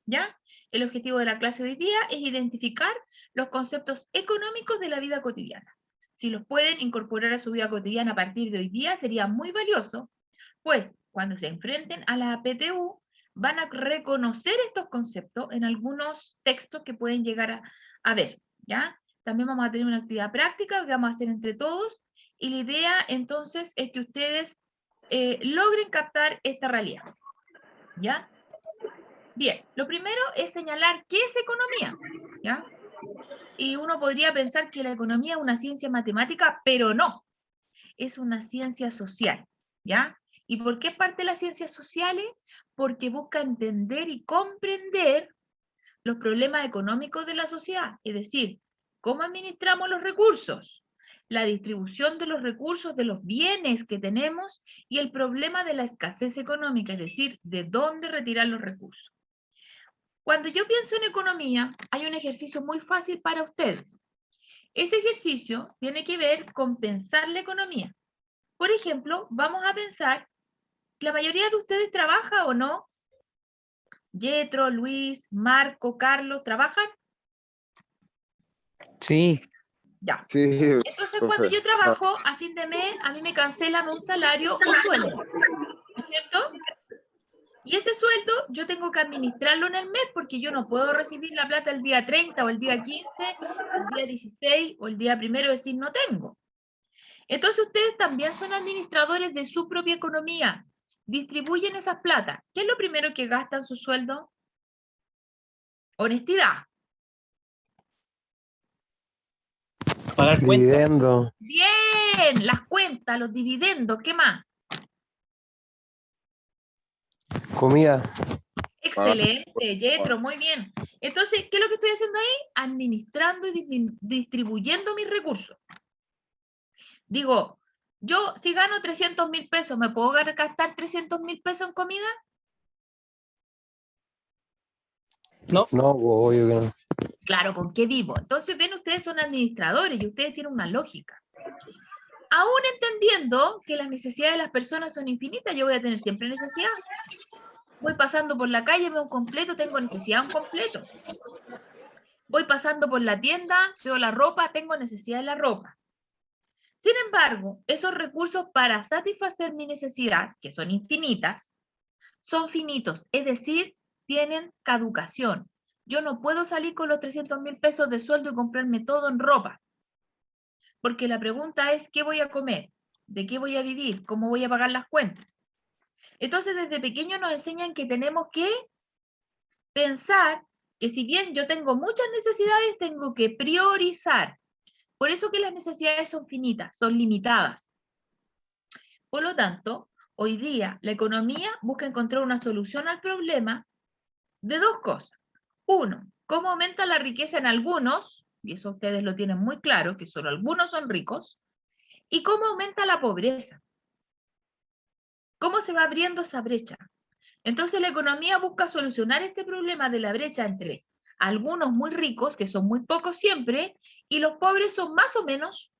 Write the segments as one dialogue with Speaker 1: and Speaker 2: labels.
Speaker 1: ¿ya? El objetivo de la clase de hoy día es identificar los conceptos económicos de la vida cotidiana. Si los pueden incorporar a su vida cotidiana a partir de hoy día, sería muy valioso, pues cuando se enfrenten a la PTU, van a reconocer estos conceptos en algunos textos que pueden llegar a ver, ¿ya? También vamos a tener una actividad práctica que vamos a hacer entre todos, y la idea entonces es que ustedes logren captar esta realidad, ¿ya? Bien, lo primero es señalar qué es economía, ¿ya? Y uno podría pensar que la economía es una ciencia matemática, pero no, es una ciencia social, ¿ya? ¿Y por qué es parte de las ciencias sociales? Porque busca entender y comprender los problemas económicos de la sociedad, es decir, cómo administramos los recursos, la distribución de los recursos, de los bienes que tenemos y el problema de la escasez económica, es decir, de dónde retirar los recursos. Cuando yo pienso en economía, hay un ejercicio muy fácil para ustedes. Ese ejercicio tiene que ver con pensar la economía. Por ejemplo, vamos a pensar, ¿la mayoría de ustedes trabaja o no? Yetro, Luis, Marco, Carlos, ¿trabajan?
Speaker 2: Sí.
Speaker 1: Ya.
Speaker 3: Sí,
Speaker 1: Entonces,
Speaker 3: profe.
Speaker 1: cuando yo trabajo, a fin de mes, a mí me cancelan un salario o sueldo, ¿no es cierto? Y ese sueldo yo tengo que administrarlo en el mes porque yo no puedo recibir la plata el día 30 o el día 15, el día 16 o el día primero, decir, no tengo. Entonces ustedes también son administradores de su propia economía. Distribuyen esas plata. ¿Qué es lo primero que gastan su sueldo? Honestidad.
Speaker 2: Pagar cuentas.
Speaker 4: Dividendo.
Speaker 1: Bien, las cuentas, los dividendos, ¿qué más?
Speaker 4: Comida.
Speaker 1: Excelente, Yetro, muy bien. Entonces, ¿qué es lo que estoy haciendo ahí? Administrando y distribuyendo mis recursos. Digo, yo si gano 300.000 pesos, ¿me puedo gastar 300.000 pesos en comida?
Speaker 2: No.
Speaker 4: No, obvio que no.
Speaker 1: Claro, ¿con qué vivo? Entonces, ven, ustedes son administradores y ustedes tienen una lógica. Aún entendiendo que las necesidades de las personas son infinitas, yo voy a tener siempre necesidad. Voy pasando por la calle, veo un completo, tengo necesidad de un completo. Voy pasando por la tienda, veo la ropa, tengo necesidad de la ropa. Sin embargo, esos recursos para satisfacer mi necesidad, que son infinitas, son finitos, es decir, tienen caducación. Yo no puedo salir con los 300.000 pesos de sueldo y comprarme todo en ropa. Porque la pregunta es, ¿qué voy a comer? ¿De qué voy a vivir? ¿Cómo voy a pagar las cuentas? Entonces, desde pequeños nos enseñan que tenemos que pensar que si bien yo tengo muchas necesidades, tengo que priorizar. Por eso que las necesidades son finitas, son limitadas. Por lo tanto, hoy día la economía busca encontrar una solución al problema de dos cosas. Uno, cómo aumenta la riqueza en algunos, y eso ustedes lo tienen muy claro, que solo algunos son ricos, y cómo aumenta la pobreza. ¿Cómo se va abriendo esa brecha? Entonces la economía busca solucionar este problema de la brecha entre algunos muy ricos, que son muy pocos siempre, y los pobres son más o menos.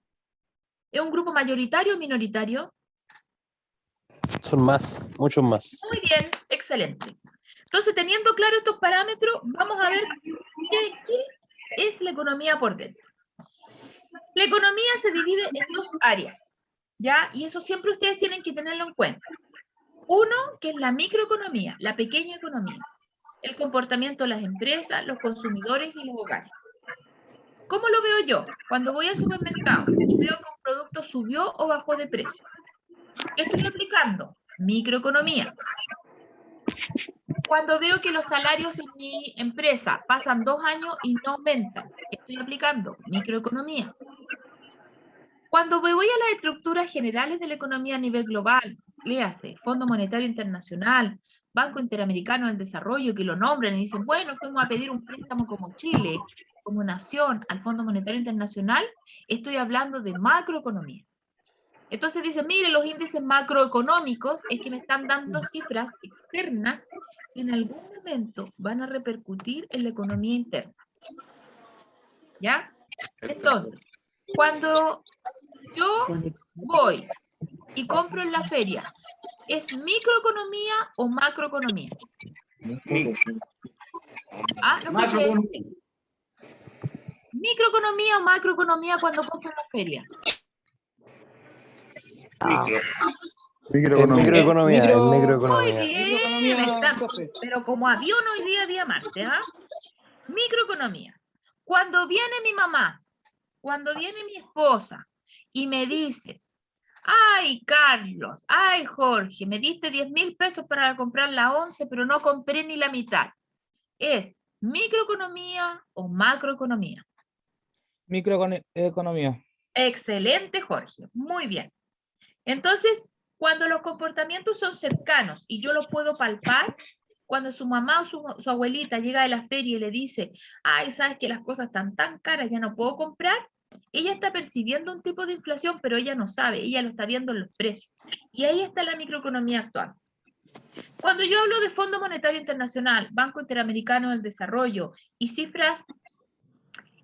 Speaker 1: ¿Es un grupo mayoritario o minoritario?
Speaker 4: Son más, muchos más.
Speaker 1: Muy bien, excelente. Entonces, teniendo claro estos parámetros, vamos a ver qué es la economía por dentro. La economía se divide en dos áreas, ¿ya? Y eso siempre ustedes tienen que tenerlo en cuenta. Uno, que es la microeconomía, la pequeña economía. El comportamiento de las empresas, los consumidores y los hogares. ¿Cómo lo veo yo? Cuando voy al supermercado y veo que un producto subió o bajó de precio. ¿Qué estoy aplicando? Microeconomía. Cuando veo que los salarios en mi empresa pasan 2 años y no aumentan, ¿qué estoy aplicando? Microeconomía. Cuando me voy a las estructuras generales de la economía a nivel global, léase, Fondo Monetario Internacional, Banco Interamericano del Desarrollo, que lo nombran y dicen, bueno, fuimos a pedir un préstamo como Chile, como nación, al Fondo Monetario Internacional, estoy hablando de macroeconomía. Entonces dicen, mire, los índices macroeconómicos es que me están dando cifras externas que en algún momento van a repercutir en la economía interna. ¿Ya? Entonces, cuando yo voy y compro en la feria, ¿es microeconomía o macroeconomía? Ah, no escuché.
Speaker 3: Macroeconomía.
Speaker 1: ¿Microeconomía o macroeconomía cuando compro en la feria?
Speaker 4: En microeconomía, en
Speaker 1: Muy
Speaker 4: microeconomía.
Speaker 1: bien,
Speaker 3: Microeconomía,
Speaker 1: está,
Speaker 3: profe.
Speaker 1: pero como avión hoy día Marte, ¿ah? Microeconomía. Cuando viene mi mamá, cuando viene mi esposa y me dice, ay, Carlos, ay, Jorge, me diste 10.000 pesos para comprar la 11, pero no compré ni la mitad. ¿Es microeconomía o macroeconomía?
Speaker 3: Microeconomía.
Speaker 1: Excelente, Jorge. Muy bien. Entonces, cuando los comportamientos son cercanos y yo los puedo palpar, cuando su mamá o su abuelita llega de la feria y le dice, ay, sabes que las cosas están tan caras, ya no puedo comprar, ella está percibiendo un tipo de inflación, pero ella no sabe, ella lo está viendo en los precios. Y ahí está la microeconomía actual. Cuando yo hablo de Fondo Monetario Internacional, Banco Interamericano del Desarrollo y cifras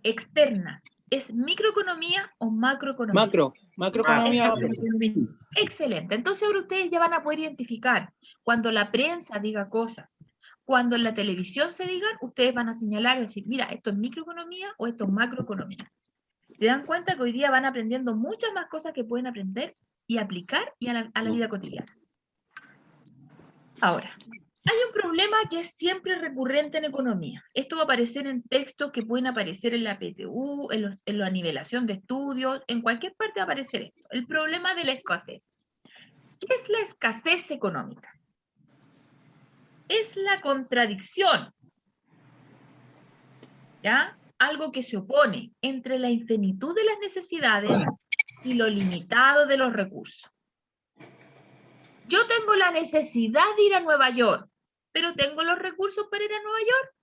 Speaker 1: externas, ¿es microeconomía o macroeconomía?
Speaker 2: Macroeconomía.
Speaker 1: Excelente. Entonces ahora ustedes ya van a poder identificar cuando la prensa diga cosas, cuando en la televisión se digan, ustedes van a señalar y decir, mira, esto es microeconomía o esto es macroeconomía. Se dan cuenta que hoy día van aprendiendo muchas más cosas que pueden aprender y aplicar y a la vida cotidiana. Ahora, hay un problema que es siempre recurrente en economía. Esto va a aparecer en textos que pueden aparecer en la PTU, en la nivelación de estudios, en cualquier parte va a aparecer esto. El problema de la escasez. ¿Qué es la escasez económica? Es la contradicción, ¿ya? Algo que se opone entre la infinitud de las necesidades y lo limitado de los recursos. Yo tengo la necesidad de ir a Nueva York, pero ¿tengo los recursos para ir a Nueva York?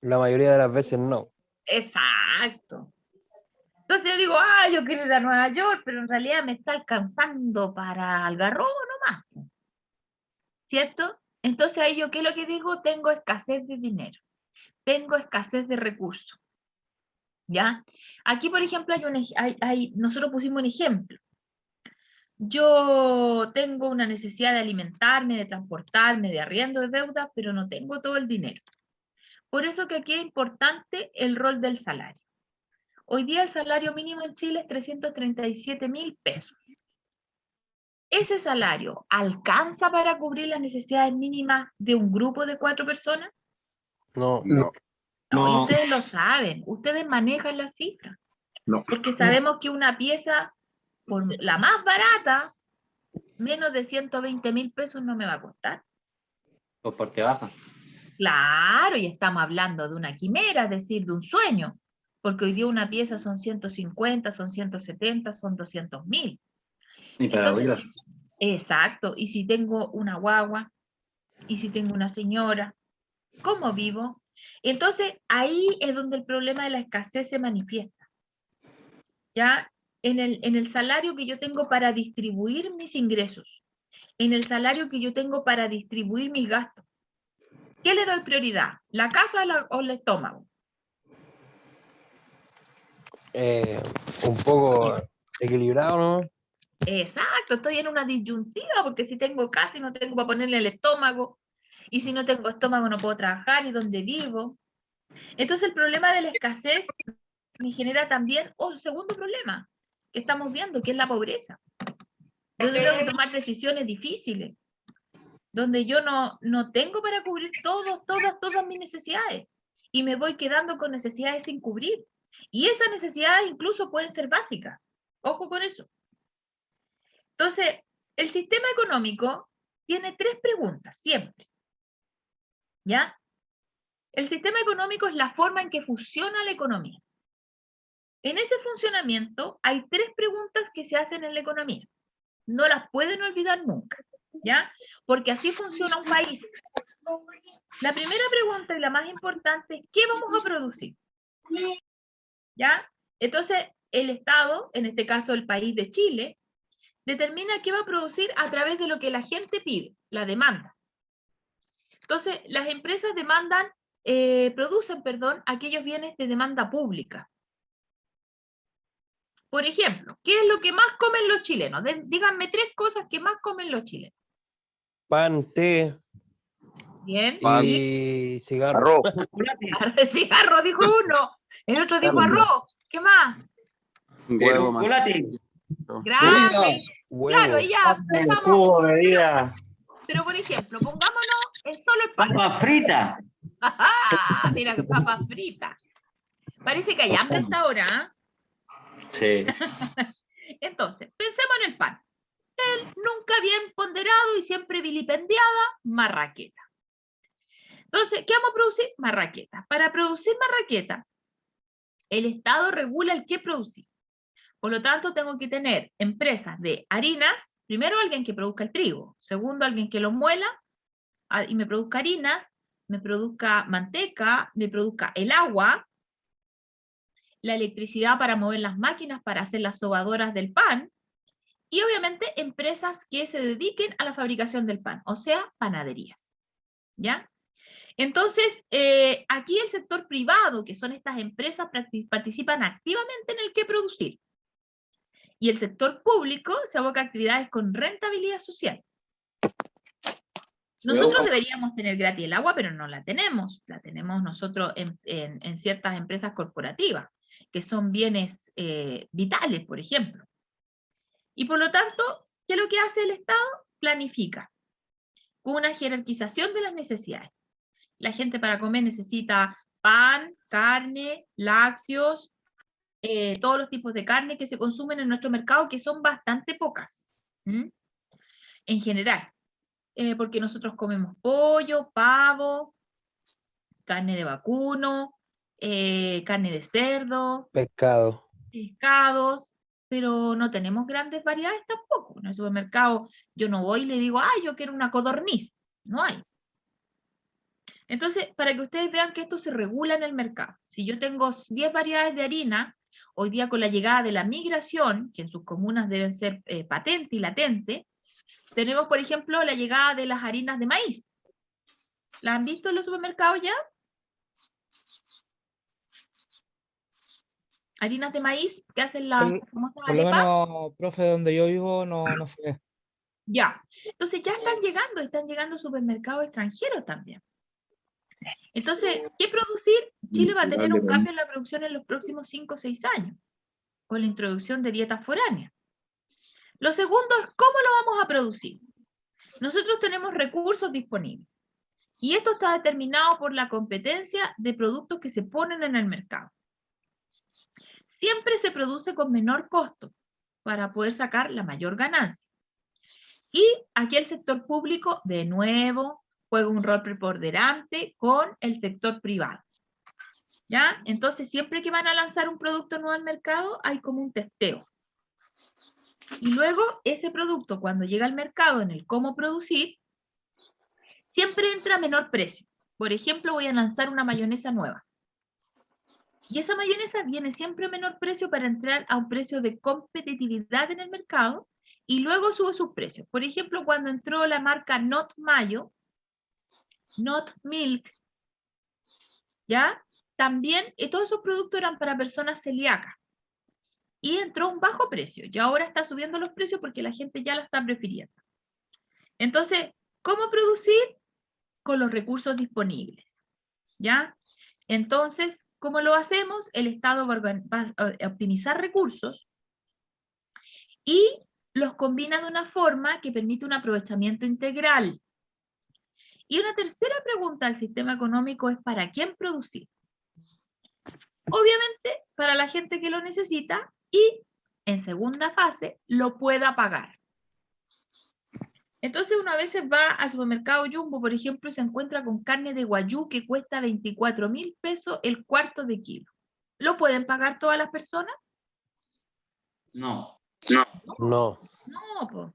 Speaker 4: La mayoría de las veces no.
Speaker 1: Exacto. Entonces yo digo, yo quiero ir a Nueva York, pero en realidad me está alcanzando para Algarrobo nomás. ¿Cierto? Entonces ahí yo, ¿qué es lo que digo? Tengo escasez de dinero. Tengo escasez de recursos. ¿Ya? Aquí, por ejemplo, nosotros pusimos un ejemplo. Yo tengo una necesidad de alimentarme, de transportarme, de arriendo, de deuda, pero no tengo todo el dinero. Por eso que aquí es importante el rol del salario. Hoy día el salario mínimo en Chile es 337.000 pesos. ¿Ese salario alcanza para cubrir las necesidades mínimas de un grupo de 4 personas?
Speaker 4: No.
Speaker 1: No, y
Speaker 2: No.
Speaker 1: ustedes lo saben, ustedes manejan las cifras.
Speaker 2: No.
Speaker 1: Porque sabemos que una pieza, por la más barata, menos de 120.000 pesos no me va a costar.
Speaker 2: Pues porque baja.
Speaker 1: Claro, y estamos hablando de una quimera, es decir, de un sueño. Porque hoy día una pieza son 150, son 170, son 200.000.
Speaker 2: Ni para
Speaker 1: Entonces,
Speaker 2: oír.
Speaker 1: exacto, y si tengo una guagua, y si tengo una señora, ¿cómo vivo? Entonces, ahí es donde el problema de la escasez se manifiesta. ¿Ya? En el salario que yo tengo para distribuir mis ingresos, en el salario que yo tengo para distribuir mis gastos. ¿Qué le doy prioridad? ¿La casa o el estómago?
Speaker 4: Un poco equilibrado, ¿no?
Speaker 1: Exacto, estoy en una disyuntiva porque si tengo casa y no tengo para ponerle el estómago, y si no tengo estómago no puedo trabajar y dónde vivo. Entonces el problema de la escasez me genera también un segundo problema que estamos viendo, que es la pobreza. Donde tengo que tomar decisiones difíciles, donde yo no tengo para cubrir todas mis necesidades y me voy quedando con necesidades sin cubrir. Y esas necesidades incluso pueden ser básicas. Ojo con eso. Entonces, el sistema económico tiene 3 preguntas, siempre. ¿Ya? El sistema económico es la forma en que funciona la economía. En ese funcionamiento hay 3 preguntas que se hacen en la economía. No las pueden olvidar nunca, ¿ya? Porque así funciona un país. La primera pregunta y la más importante es, ¿qué vamos a producir? ¿Ya? Entonces, el Estado, en este caso el país de Chile, determina qué va a producir a través de lo que la gente pide, la demanda. Entonces, las empresas producen aquellos bienes de demanda pública. Por ejemplo, ¿qué es lo que más comen los chilenos? Díganme 3 cosas que más comen los chilenos.
Speaker 4: Pan, té.
Speaker 1: Bien.
Speaker 4: Y cigarro.
Speaker 3: Arroz.
Speaker 1: Cigarro, dijo uno. El otro dijo arroz. ¿Qué más?
Speaker 2: Huevo, man.
Speaker 1: Gracias.
Speaker 4: Huevo.
Speaker 1: Claro, ya empezamos.
Speaker 2: Jugo, bebida.
Speaker 1: Pero por ejemplo, pongámonos en solo el pan.
Speaker 3: Papa frita.
Speaker 1: Mira que papas fritas. Parece que hay hambre hasta ahora, ¿ah?
Speaker 2: Sí.
Speaker 1: Entonces, pensemos en el pan. El nunca bien ponderado y siempre vilipendiada marraqueta. Entonces, ¿qué vamos a producir? Marraqueta. Para producir marraqueta, el Estado regula el qué producir. Por lo tanto, tengo que tener empresas de harinas, primero alguien que produzca el trigo, segundo alguien que lo muela y me produzca harinas, me produzca manteca, me produzca el agua, la electricidad para mover las máquinas, para hacer las sobadoras del pan, y obviamente empresas que se dediquen a la fabricación del pan, o sea, panaderías. ¿Ya? Entonces, aquí el sector privado, que son estas empresas, participan activamente en el qué producir. Y el sector público se aboca a actividades con rentabilidad social. Nosotros deberíamos tener gratis el agua, pero no la tenemos. La tenemos nosotros en ciertas empresas corporativas, que son bienes vitales, por ejemplo. Y por lo tanto, ¿qué es lo que hace el Estado? Planifica una jerarquización de las necesidades. La gente para comer necesita pan, carne, lácteos, todos los tipos de carne que se consumen en nuestro mercado, que son bastante pocas, en general. Porque nosotros comemos pollo, pavo, carne de vacuno, carne de cerdo,
Speaker 4: Pescado.
Speaker 1: pescados, pero no tenemos grandes variedades tampoco. En el supermercado yo no voy y le digo, ah, yo quiero una codorniz. No hay. Entonces, para que ustedes vean que esto se regula en el mercado. Si yo tengo 10 variedades de harina, hoy día con la llegada de la migración, que en sus comunas deben ser patente y latente, tenemos, por ejemplo, la llegada de las harinas de maíz. ¿La han visto en los supermercados ya? Harinas de maíz que hacen las famosas
Speaker 5: Por lo
Speaker 1: arepas.
Speaker 5: menos, profe, donde yo vivo no se ve.
Speaker 1: Ya. Entonces ya están llegando supermercados extranjeros también. Entonces, ¿qué producir? Chile va a tener un cambio en la producción en los próximos 5 o 6 años, con la introducción de dietas foráneas. Lo segundo es cómo lo vamos a producir. Nosotros tenemos recursos disponibles. Y esto está determinado por la competencia de productos que se ponen en el mercado. Siempre se produce con menor costo para poder sacar la mayor ganancia. Y aquí el sector público, de nuevo, juega un rol preponderante con el sector privado. ¿Ya? Entonces, siempre que van a lanzar un producto nuevo al mercado, hay como un testeo. Y luego, ese producto, cuando llega al mercado en el cómo producir, siempre entra a menor precio. Por ejemplo, voy a lanzar una mayonesa nueva. Y esa mayonesa viene siempre a menor precio para entrar a un precio de competitividad en el mercado y luego sube sus precios. Por ejemplo, cuando entró la marca Not Mayo, Not Milk, ¿ya? También todos esos productos eran para personas celíacas. Y entró a un bajo precio. Y ahora está subiendo los precios porque la gente ya la está prefiriendo. Entonces, ¿cómo producir? Con los recursos disponibles. ¿Ya? Entonces, ¿cómo lo hacemos? El Estado va a optimizar recursos y los combina de una forma que permite un aprovechamiento integral. Y una tercera pregunta al sistema económico es ¿para quién producir? Obviamente, para la gente que lo necesita y, en segunda fase, lo pueda pagar. Entonces, una vez va al supermercado Jumbo, por ejemplo, y se encuentra con carne de guayú que cuesta 24.000 pesos el cuarto de kilo. ¿Lo pueden pagar todas las personas?
Speaker 3: No.
Speaker 4: No.
Speaker 1: No, po.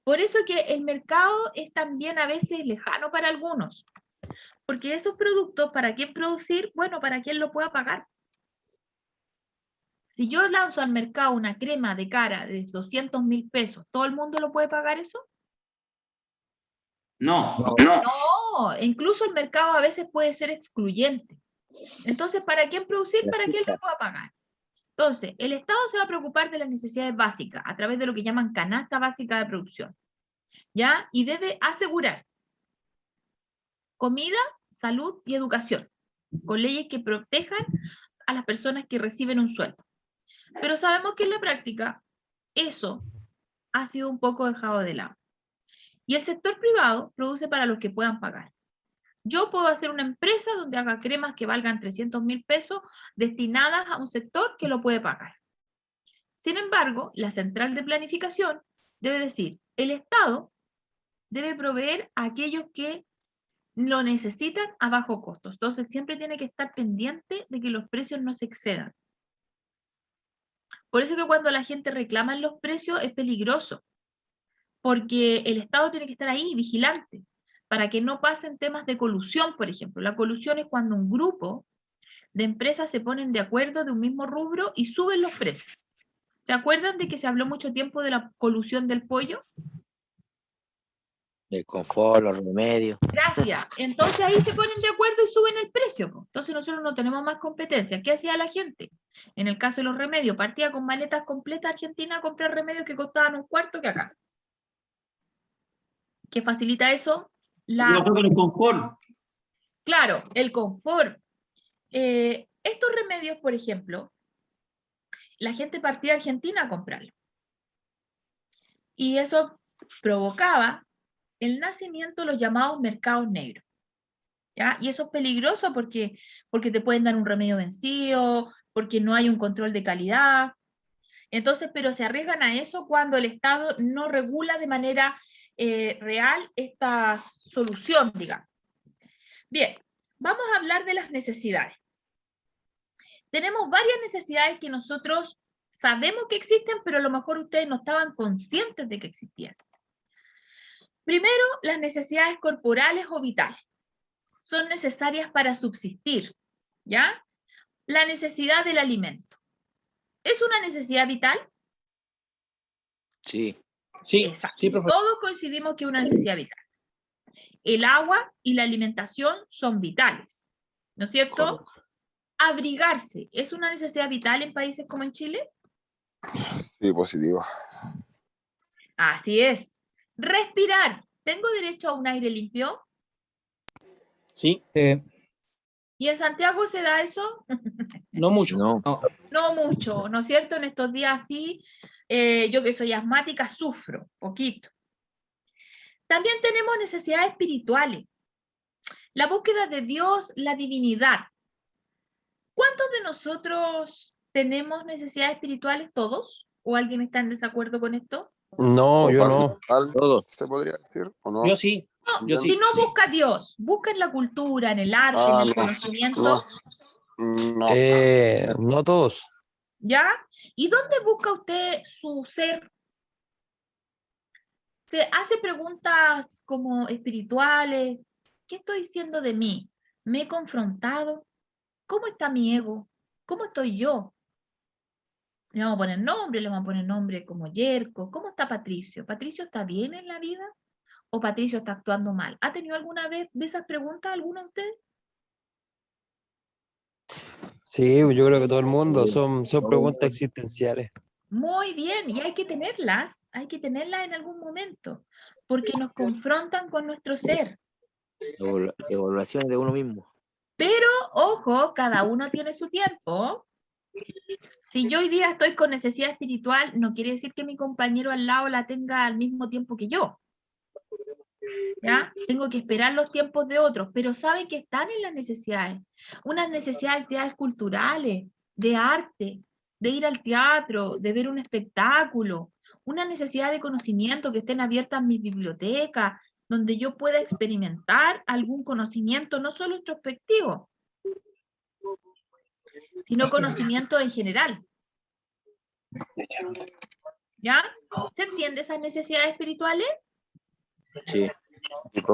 Speaker 1: Por eso que el mercado es también a veces lejano para algunos. Porque esos productos, ¿para quién producir? Bueno, para quién lo pueda pagar. Si yo lanzo al mercado una crema de cara de 200.000 pesos, ¿todo el mundo lo puede pagar eso?
Speaker 3: No.
Speaker 1: No, incluso el mercado a veces puede ser excluyente. Entonces, ¿para quién producir? ¿Para quién lo pueda pagar? Entonces, el Estado se va a preocupar de las necesidades básicas a través de lo que llaman canasta básica de producción. ¿Ya? Y debe asegurar comida, salud y educación, con leyes que protejan a las personas que reciben un sueldo. Pero sabemos que en la práctica eso ha sido un poco dejado de lado. Y el sector privado produce para los que puedan pagar. Yo puedo hacer una empresa donde haga cremas que valgan 300.000 pesos destinadas a un sector que lo puede pagar. Sin embargo, la central de planificación debe decir, el Estado debe proveer a aquellos que lo necesitan a bajo costo. Entonces siempre tiene que estar pendiente de que los precios no se excedan. Por eso que cuando la gente reclama los precios es peligroso, porque el Estado tiene que estar ahí, vigilante, para que no pasen temas de colusión, por ejemplo. La colusión es cuando un grupo de empresas se ponen de acuerdo de un mismo rubro y suben los precios. ¿Se acuerdan de que se habló mucho tiempo de la colusión del pollo?
Speaker 3: Del confort, los remedios.
Speaker 1: Gracias. Entonces ahí se ponen de acuerdo y suben el precio. Entonces nosotros no tenemos más competencia. ¿Qué hacía la gente? En el caso de los remedios, partía con maletas completas a Argentina a comprar remedios que costaban un cuarto que acá. ¿Qué facilita eso?
Speaker 2: El confort.
Speaker 1: Claro, el confort. Estos remedios, por ejemplo, la gente partía a Argentina a comprarlos. Y eso provocaba el nacimiento de los llamados mercados negros. ¿Ya? Y eso es peligroso porque te pueden dar un remedio vencido, porque no hay un control de calidad. Entonces, pero se arriesgan a eso cuando el Estado no regula de manera real esta solución, digamos. Bien, vamos a hablar de las necesidades. Tenemos varias necesidades que nosotros sabemos que existen, pero a lo mejor ustedes no estaban conscientes de que existían. Primero, las necesidades corporales o vitales. Son necesarias para subsistir, ¿ya? La necesidad del alimento. ¿Es una necesidad vital?
Speaker 3: Sí.
Speaker 5: Sí,
Speaker 1: exacto.
Speaker 5: sí, profesor.
Speaker 1: Todos coincidimos que es una necesidad vital. El agua y la alimentación son vitales, ¿no es cierto?
Speaker 3: Correcto.
Speaker 1: Abrigarse, ¿es una necesidad vital en países como en Chile?
Speaker 6: Sí, positivo.
Speaker 1: Así es. Respirar, ¿tengo derecho a un aire limpio?
Speaker 5: Sí.
Speaker 1: ¿Y en Santiago se da eso?
Speaker 5: No mucho.
Speaker 3: No.
Speaker 1: No mucho, ¿no es cierto? En estos días sí, yo que soy asmática sufro, poquito. También tenemos necesidades espirituales. La búsqueda de Dios, la divinidad. ¿Cuántos de nosotros tenemos necesidades espirituales? ¿Todos? ¿O alguien está en desacuerdo con esto?
Speaker 4: No, yo no.
Speaker 3: Todos.
Speaker 6: ¿Se podría decir o no?
Speaker 5: Yo sí.
Speaker 1: No,
Speaker 5: Yo
Speaker 1: si
Speaker 5: sí.
Speaker 1: no busca a Dios, busca en la cultura, en el arte, en el conocimiento.
Speaker 6: No.
Speaker 4: No todos.
Speaker 1: ¿Ya? ¿Y dónde busca usted su ser? ¿Se hace preguntas como espirituales? ¿Qué estoy diciendo de mí? ¿Me he confrontado? ¿Cómo está mi ego? ¿Cómo estoy yo? Le vamos a poner nombre, le vamos a poner nombre como Yerko. ¿Cómo está Patricio? ¿Patricio está bien en la vida? ¿O Patricio está actuando mal? ¿Ha tenido alguna vez de esas preguntas alguno de ustedes?
Speaker 4: Sí, yo creo que todo el mundo son preguntas existenciales.
Speaker 1: Muy bien, y hay que tenerlas en algún momento, porque nos confrontan con nuestro ser.
Speaker 3: Evaluación de uno mismo.
Speaker 1: Pero, ojo, cada uno tiene su tiempo. Si yo hoy día estoy con necesidad espiritual, no quiere decir que mi compañero al lado la tenga al mismo tiempo que yo. ¿Ya? Tengo que esperar los tiempos de otros, pero saben que están en las necesidades. Unas necesidades de actividades culturales, de arte, de ir al teatro, de ver un espectáculo, una necesidad de conocimiento, que estén abiertas mis bibliotecas, donde yo pueda experimentar algún conocimiento, no solo introspectivo, sino conocimiento en general. ¿Ya? ¿Se entiende esas necesidades espirituales?
Speaker 3: Sí.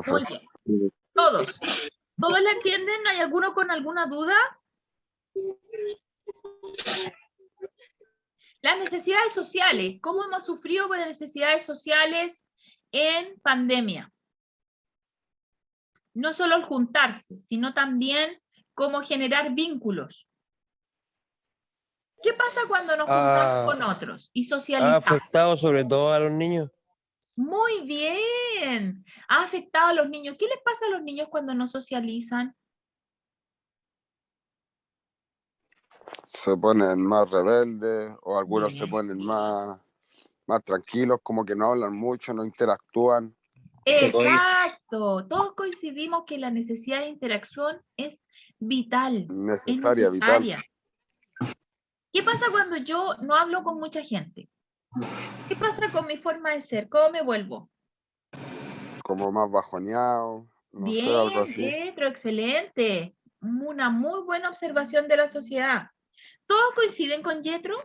Speaker 1: Muy bien. Todos. ¿Todos la entienden? ¿Hay alguno con alguna duda? Las necesidades sociales. ¿Cómo hemos sufrido de necesidades sociales en pandemia? No solo el juntarse, sino también cómo generar vínculos. ¿Qué pasa cuando nos juntamos con otros y
Speaker 4: ¿Ha
Speaker 1: socializamos?
Speaker 4: afectado sobre todo a los niños?
Speaker 1: Muy bien. Ha afectado a los niños. ¿Qué les pasa a los niños cuando no socializan?
Speaker 6: Se ponen más rebeldes o algunos se
Speaker 1: Bien.
Speaker 6: ponen más tranquilos, como que no hablan mucho, no interactúan.
Speaker 1: Exacto. Todos coincidimos que la necesidad de interacción es vital, es
Speaker 6: Necesaria, vital.
Speaker 1: necesaria. ¿Qué pasa cuando yo no hablo con mucha gente? ¿Qué pasa con mi forma de ser? ¿Cómo me vuelvo?
Speaker 6: Como más bajoneado, no sé, algo
Speaker 1: Bien,
Speaker 6: así.
Speaker 1: Pietro, excelente. Una muy buena observación de la sociedad. ¿Todos coinciden con Yetro?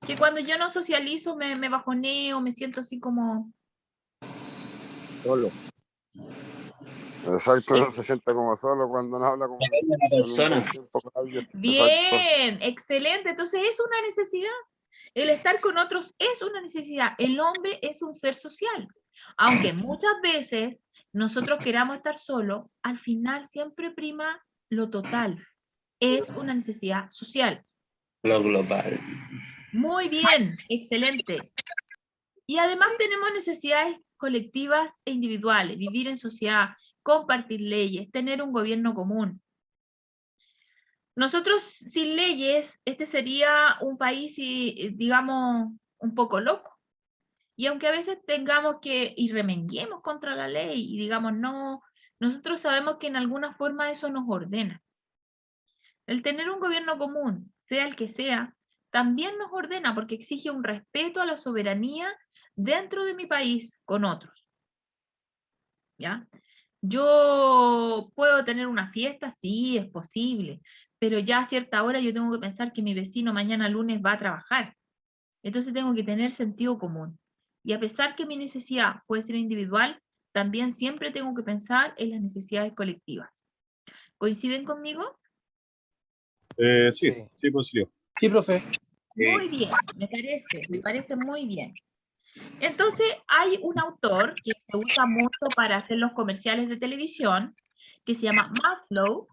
Speaker 1: Que cuando yo no socializo me bajoneo, me siento así como...
Speaker 3: Solo.
Speaker 6: Exacto, uno se siente como solo cuando no habla con
Speaker 5: Depende de la
Speaker 6: en un
Speaker 5: persona.
Speaker 6: buen tiempo con alguien. Exacto.
Speaker 1: Bien, excelente. Entonces es una necesidad. El estar con otros es una necesidad. El hombre es un ser social. Aunque muchas veces nosotros queramos estar solos, al final siempre prima lo total. Es una necesidad social.
Speaker 5: Lo global.
Speaker 1: Muy bien, excelente. Y además tenemos necesidades colectivas e individuales, vivir en sociedad, compartir leyes, tener un gobierno común. Nosotros sin leyes, este sería un país, digamos, un poco loco. Y aunque a veces tengamos que y remenguemos contra la ley y digamos no, nosotros sabemos que en alguna forma eso nos ordena. El tener un gobierno común, sea el que sea, también nos ordena porque exige un respeto a la soberanía dentro de mi país con otros. ¿Ya? Yo puedo tener una fiesta, sí, es posible, pero ya a cierta hora yo tengo que pensar que mi vecino mañana lunes va a trabajar. Entonces tengo que tener sentido común. Y a pesar que mi necesidad puede ser individual, también siempre tengo que pensar en las necesidades colectivas. ¿Coinciden conmigo?
Speaker 2: Sí,
Speaker 4: Sí.
Speaker 2: sí, pues sí.
Speaker 5: Sí, profe.
Speaker 1: Muy bien, me parece muy bien. Entonces, hay un autor que se usa mucho para hacer los comerciales de televisión, que se llama Maslow,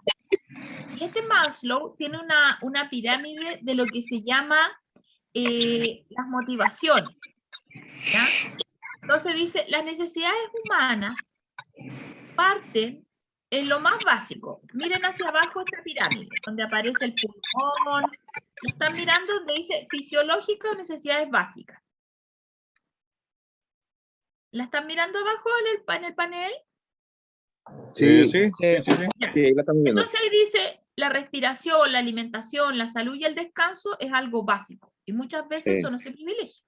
Speaker 1: y este Maslow tiene una pirámide de lo que se llama las motivaciones, ¿ya? Entonces dice, las necesidades humanas parten en lo más básico. Miren hacia abajo esta pirámide, donde aparece el pulmón. ¿Lo están mirando? Donde dice fisiológica o necesidades básicas. ¿La están mirando abajo en el panel?
Speaker 6: Sí,
Speaker 2: Sí, sí, sí, sí.
Speaker 1: Ya.
Speaker 3: Sí, ahí la estamos viendo.
Speaker 1: Entonces ahí dice, la respiración, la alimentación, la salud y el descanso es algo básico. Y muchas veces
Speaker 3: Sí.
Speaker 1: eso no se privilegia,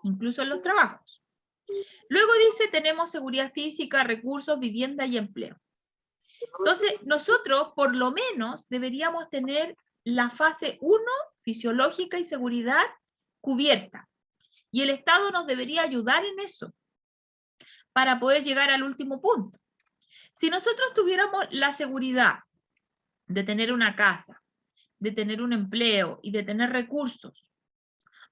Speaker 1: incluso en los trabajos. Luego dice, tenemos seguridad física, recursos, vivienda y empleo. Entonces, nosotros, por lo menos, deberíamos tener la fase 1, fisiológica y seguridad, cubierta. Y el Estado nos debería ayudar en eso, para poder llegar al último punto. Si nosotros tuviéramos la seguridad de tener una casa, de tener un empleo y de tener recursos,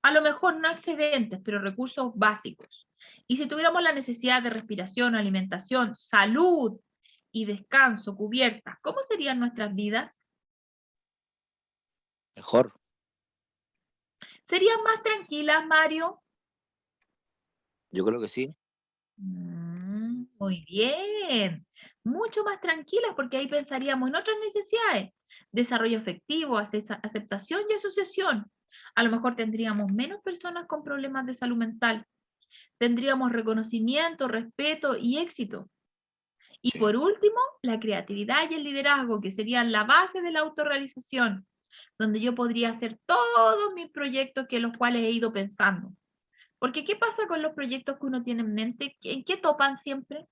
Speaker 1: a lo mejor no excedentes, pero recursos básicos. Y si tuviéramos la necesidad de respiración, alimentación, salud y descanso cubiertas, ¿cómo serían nuestras vidas?
Speaker 3: Mejor.
Speaker 1: ¿Serían más tranquilas, Mario?
Speaker 3: Yo creo que sí.
Speaker 1: Muy bien. Mucho más tranquilas porque ahí pensaríamos en otras necesidades. Desarrollo efectivo, aceptación y asociación. A lo mejor tendríamos menos personas con problemas de salud mental. Tendríamos reconocimiento, respeto y éxito. Y
Speaker 3: Sí.
Speaker 1: por último, la creatividad y el liderazgo, que serían la base de la autorrealización, donde yo podría hacer todos mis proyectos que los cuales he ido pensando. Porque ¿qué pasa con los proyectos que uno tiene en mente? ¿En qué topan siempre?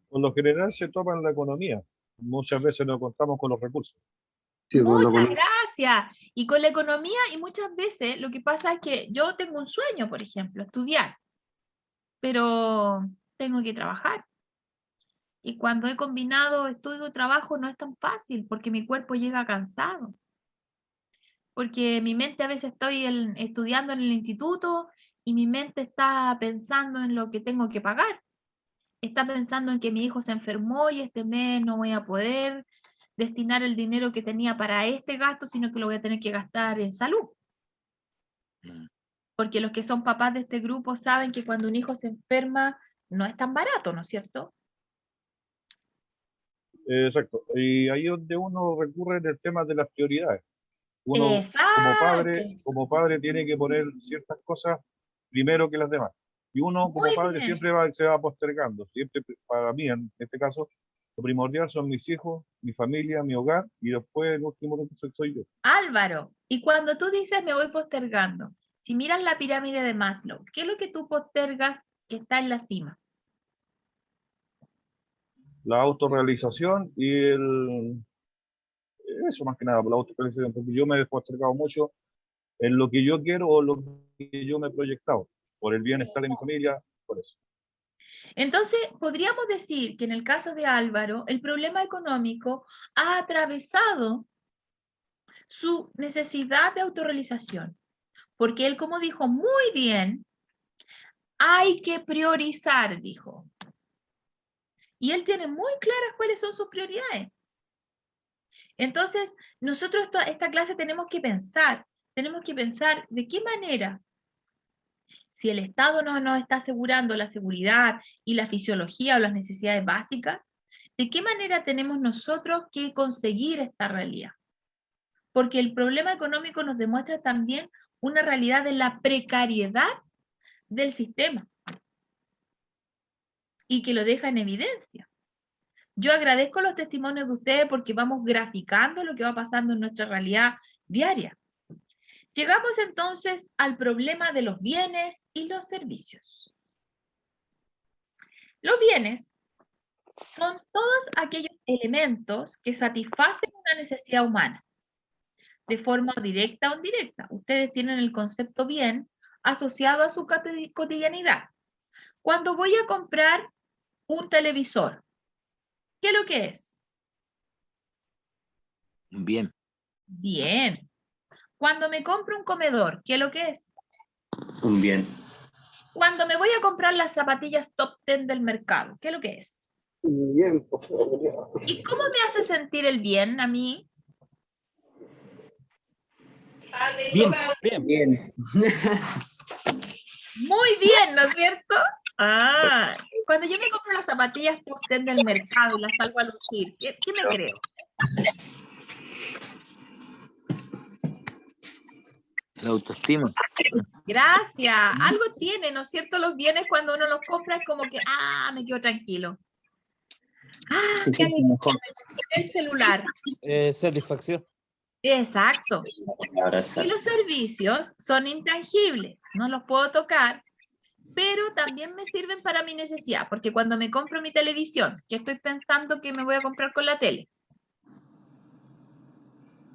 Speaker 2: Por lo general se toma en la economía. Muchas veces no contamos con los recursos.
Speaker 6: sí, pues,
Speaker 1: Muchas gracias. Y con la economía, y muchas veces lo que pasa es que yo tengo un sueño, por ejemplo, estudiar, pero tengo que trabajar. Y cuando he combinado estudio y trabajo no es tan fácil porque mi cuerpo llega cansado. Porque mi mente a veces estoy estudiando en el instituto y mi mente está pensando en lo que tengo que pagar. Está pensando en que mi hijo se enfermó y este mes no voy a poder destinar el dinero que tenía para este gasto, sino que lo voy a tener que gastar en salud.
Speaker 3: Mm.
Speaker 1: Porque los que son papás de este grupo saben que cuando un hijo se enferma no es tan barato, ¿no es cierto?
Speaker 2: Exacto. Y ahí es donde uno recurre en el tema de las prioridades. Uno
Speaker 1: Exacto.
Speaker 2: como padre tiene que poner ciertas cosas primero que las demás. Y uno como
Speaker 1: Muy
Speaker 2: padre
Speaker 1: bien.
Speaker 2: siempre se va postergando. Siempre, para mí, en este caso, lo primordial son mis hijos, mi familia, mi hogar, y después el último que soy yo.
Speaker 1: Álvaro, y cuando tú dices me voy postergando, si miras la pirámide de Maslow, ¿qué es lo que tú postergas que está en la cima?
Speaker 2: La autorrealización y eso más que nada, por la autorrealización, porque yo me he postergado mucho en lo que yo quiero o lo que yo me he proyectado, por el bienestar de mi familia, por eso.
Speaker 1: Entonces, podríamos decir que en el caso de Álvaro, el problema económico ha atravesado su necesidad de autorrealización, porque él, como dijo muy bien, hay que priorizar, dijo. Y él tiene muy claras cuáles son sus prioridades. Entonces, nosotros esta clase tenemos que pensar de qué manera, si el Estado no nos está asegurando la seguridad y la fisiología o las necesidades básicas, de qué manera tenemos nosotros que conseguir esta realidad. Porque el problema económico nos demuestra también una realidad de la precariedad del sistema y que lo deja en evidencia. Yo agradezco los testimonios de ustedes porque vamos graficando lo que va pasando en nuestra realidad diaria. Llegamos entonces al problema de los bienes y los servicios. Los bienes son todos aquellos elementos que satisfacen una necesidad humana, de forma directa o indirecta. Ustedes tienen el concepto bien asociado a su cotidianidad. Cuando voy a comprar un televisor, ¿qué es lo que es?
Speaker 3: Bien.
Speaker 1: Bien. Cuando me compro un comedor, ¿qué es lo que es?
Speaker 5: Un bien.
Speaker 1: Cuando me voy a comprar las zapatillas top 10 del mercado, ¿qué es lo que es?
Speaker 6: Bien,
Speaker 1: ¿Y cómo me hace sentir el bien a mí?
Speaker 5: Bien.
Speaker 4: Bien.
Speaker 5: Bien.
Speaker 1: Muy bien, ¿no es cierto? Ah, cuando yo me compro las zapatillas top 10 del mercado y las salgo a lucir, ¿qué me creo?
Speaker 3: La autoestima.
Speaker 1: Gracias. Algo tiene, ¿no es cierto? Los bienes cuando uno los compra es como que, me quedo tranquilo.
Speaker 5: Se
Speaker 1: Qué
Speaker 5: siente mejor.
Speaker 1: el celular.
Speaker 4: Satisfacción.
Speaker 1: Exacto.
Speaker 5: Ahora
Speaker 1: Y
Speaker 5: sale.
Speaker 1: los servicios son intangibles, no los puedo tocar, pero también me sirven para mi necesidad, porque cuando me compro mi televisión, ¿qué estoy pensando que me voy a comprar con la tele?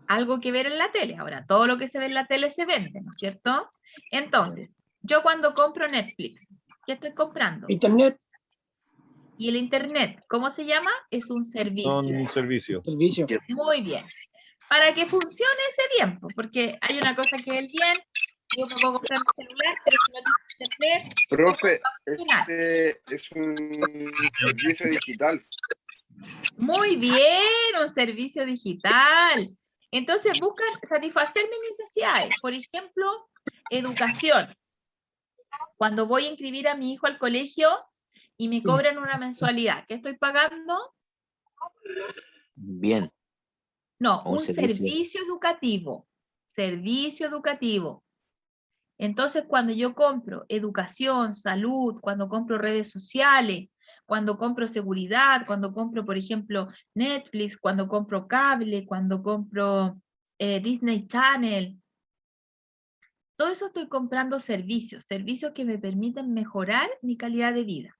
Speaker 1: Algo que ver en la tele. Ahora, todo lo que se ve en la tele se vende, ¿no es cierto? Entonces, yo cuando compro Netflix, ¿qué estoy comprando?
Speaker 5: Internet.
Speaker 1: Y el Internet, ¿cómo se llama? Es un servicio.
Speaker 2: Son servicios.
Speaker 5: Servicio.
Speaker 1: Muy bien. Para que funcione ese bien, porque hay una cosa que es el bien, yo me puedo comprar mi celular, pero si no tiene Internet,
Speaker 6: profe,
Speaker 1: ¿cómo va a funcionar?
Speaker 6: este es un servicio digital.
Speaker 1: Muy bien, un servicio digital. Entonces buscan satisfacer mis necesidades. Por ejemplo, educación. Cuando voy a inscribir a mi hijo al colegio y me cobran una mensualidad, ¿qué estoy pagando?
Speaker 3: Bien.
Speaker 1: No,
Speaker 3: Un
Speaker 1: un
Speaker 3: servicio.
Speaker 1: servicio educativo. Servicio educativo. Entonces, cuando yo compro educación, salud, cuando compro redes sociales, cuando compro seguridad, cuando compro, por ejemplo, Netflix, cuando compro cable, cuando compro Disney Channel, todo eso estoy comprando servicios que me permiten mejorar mi calidad de vida,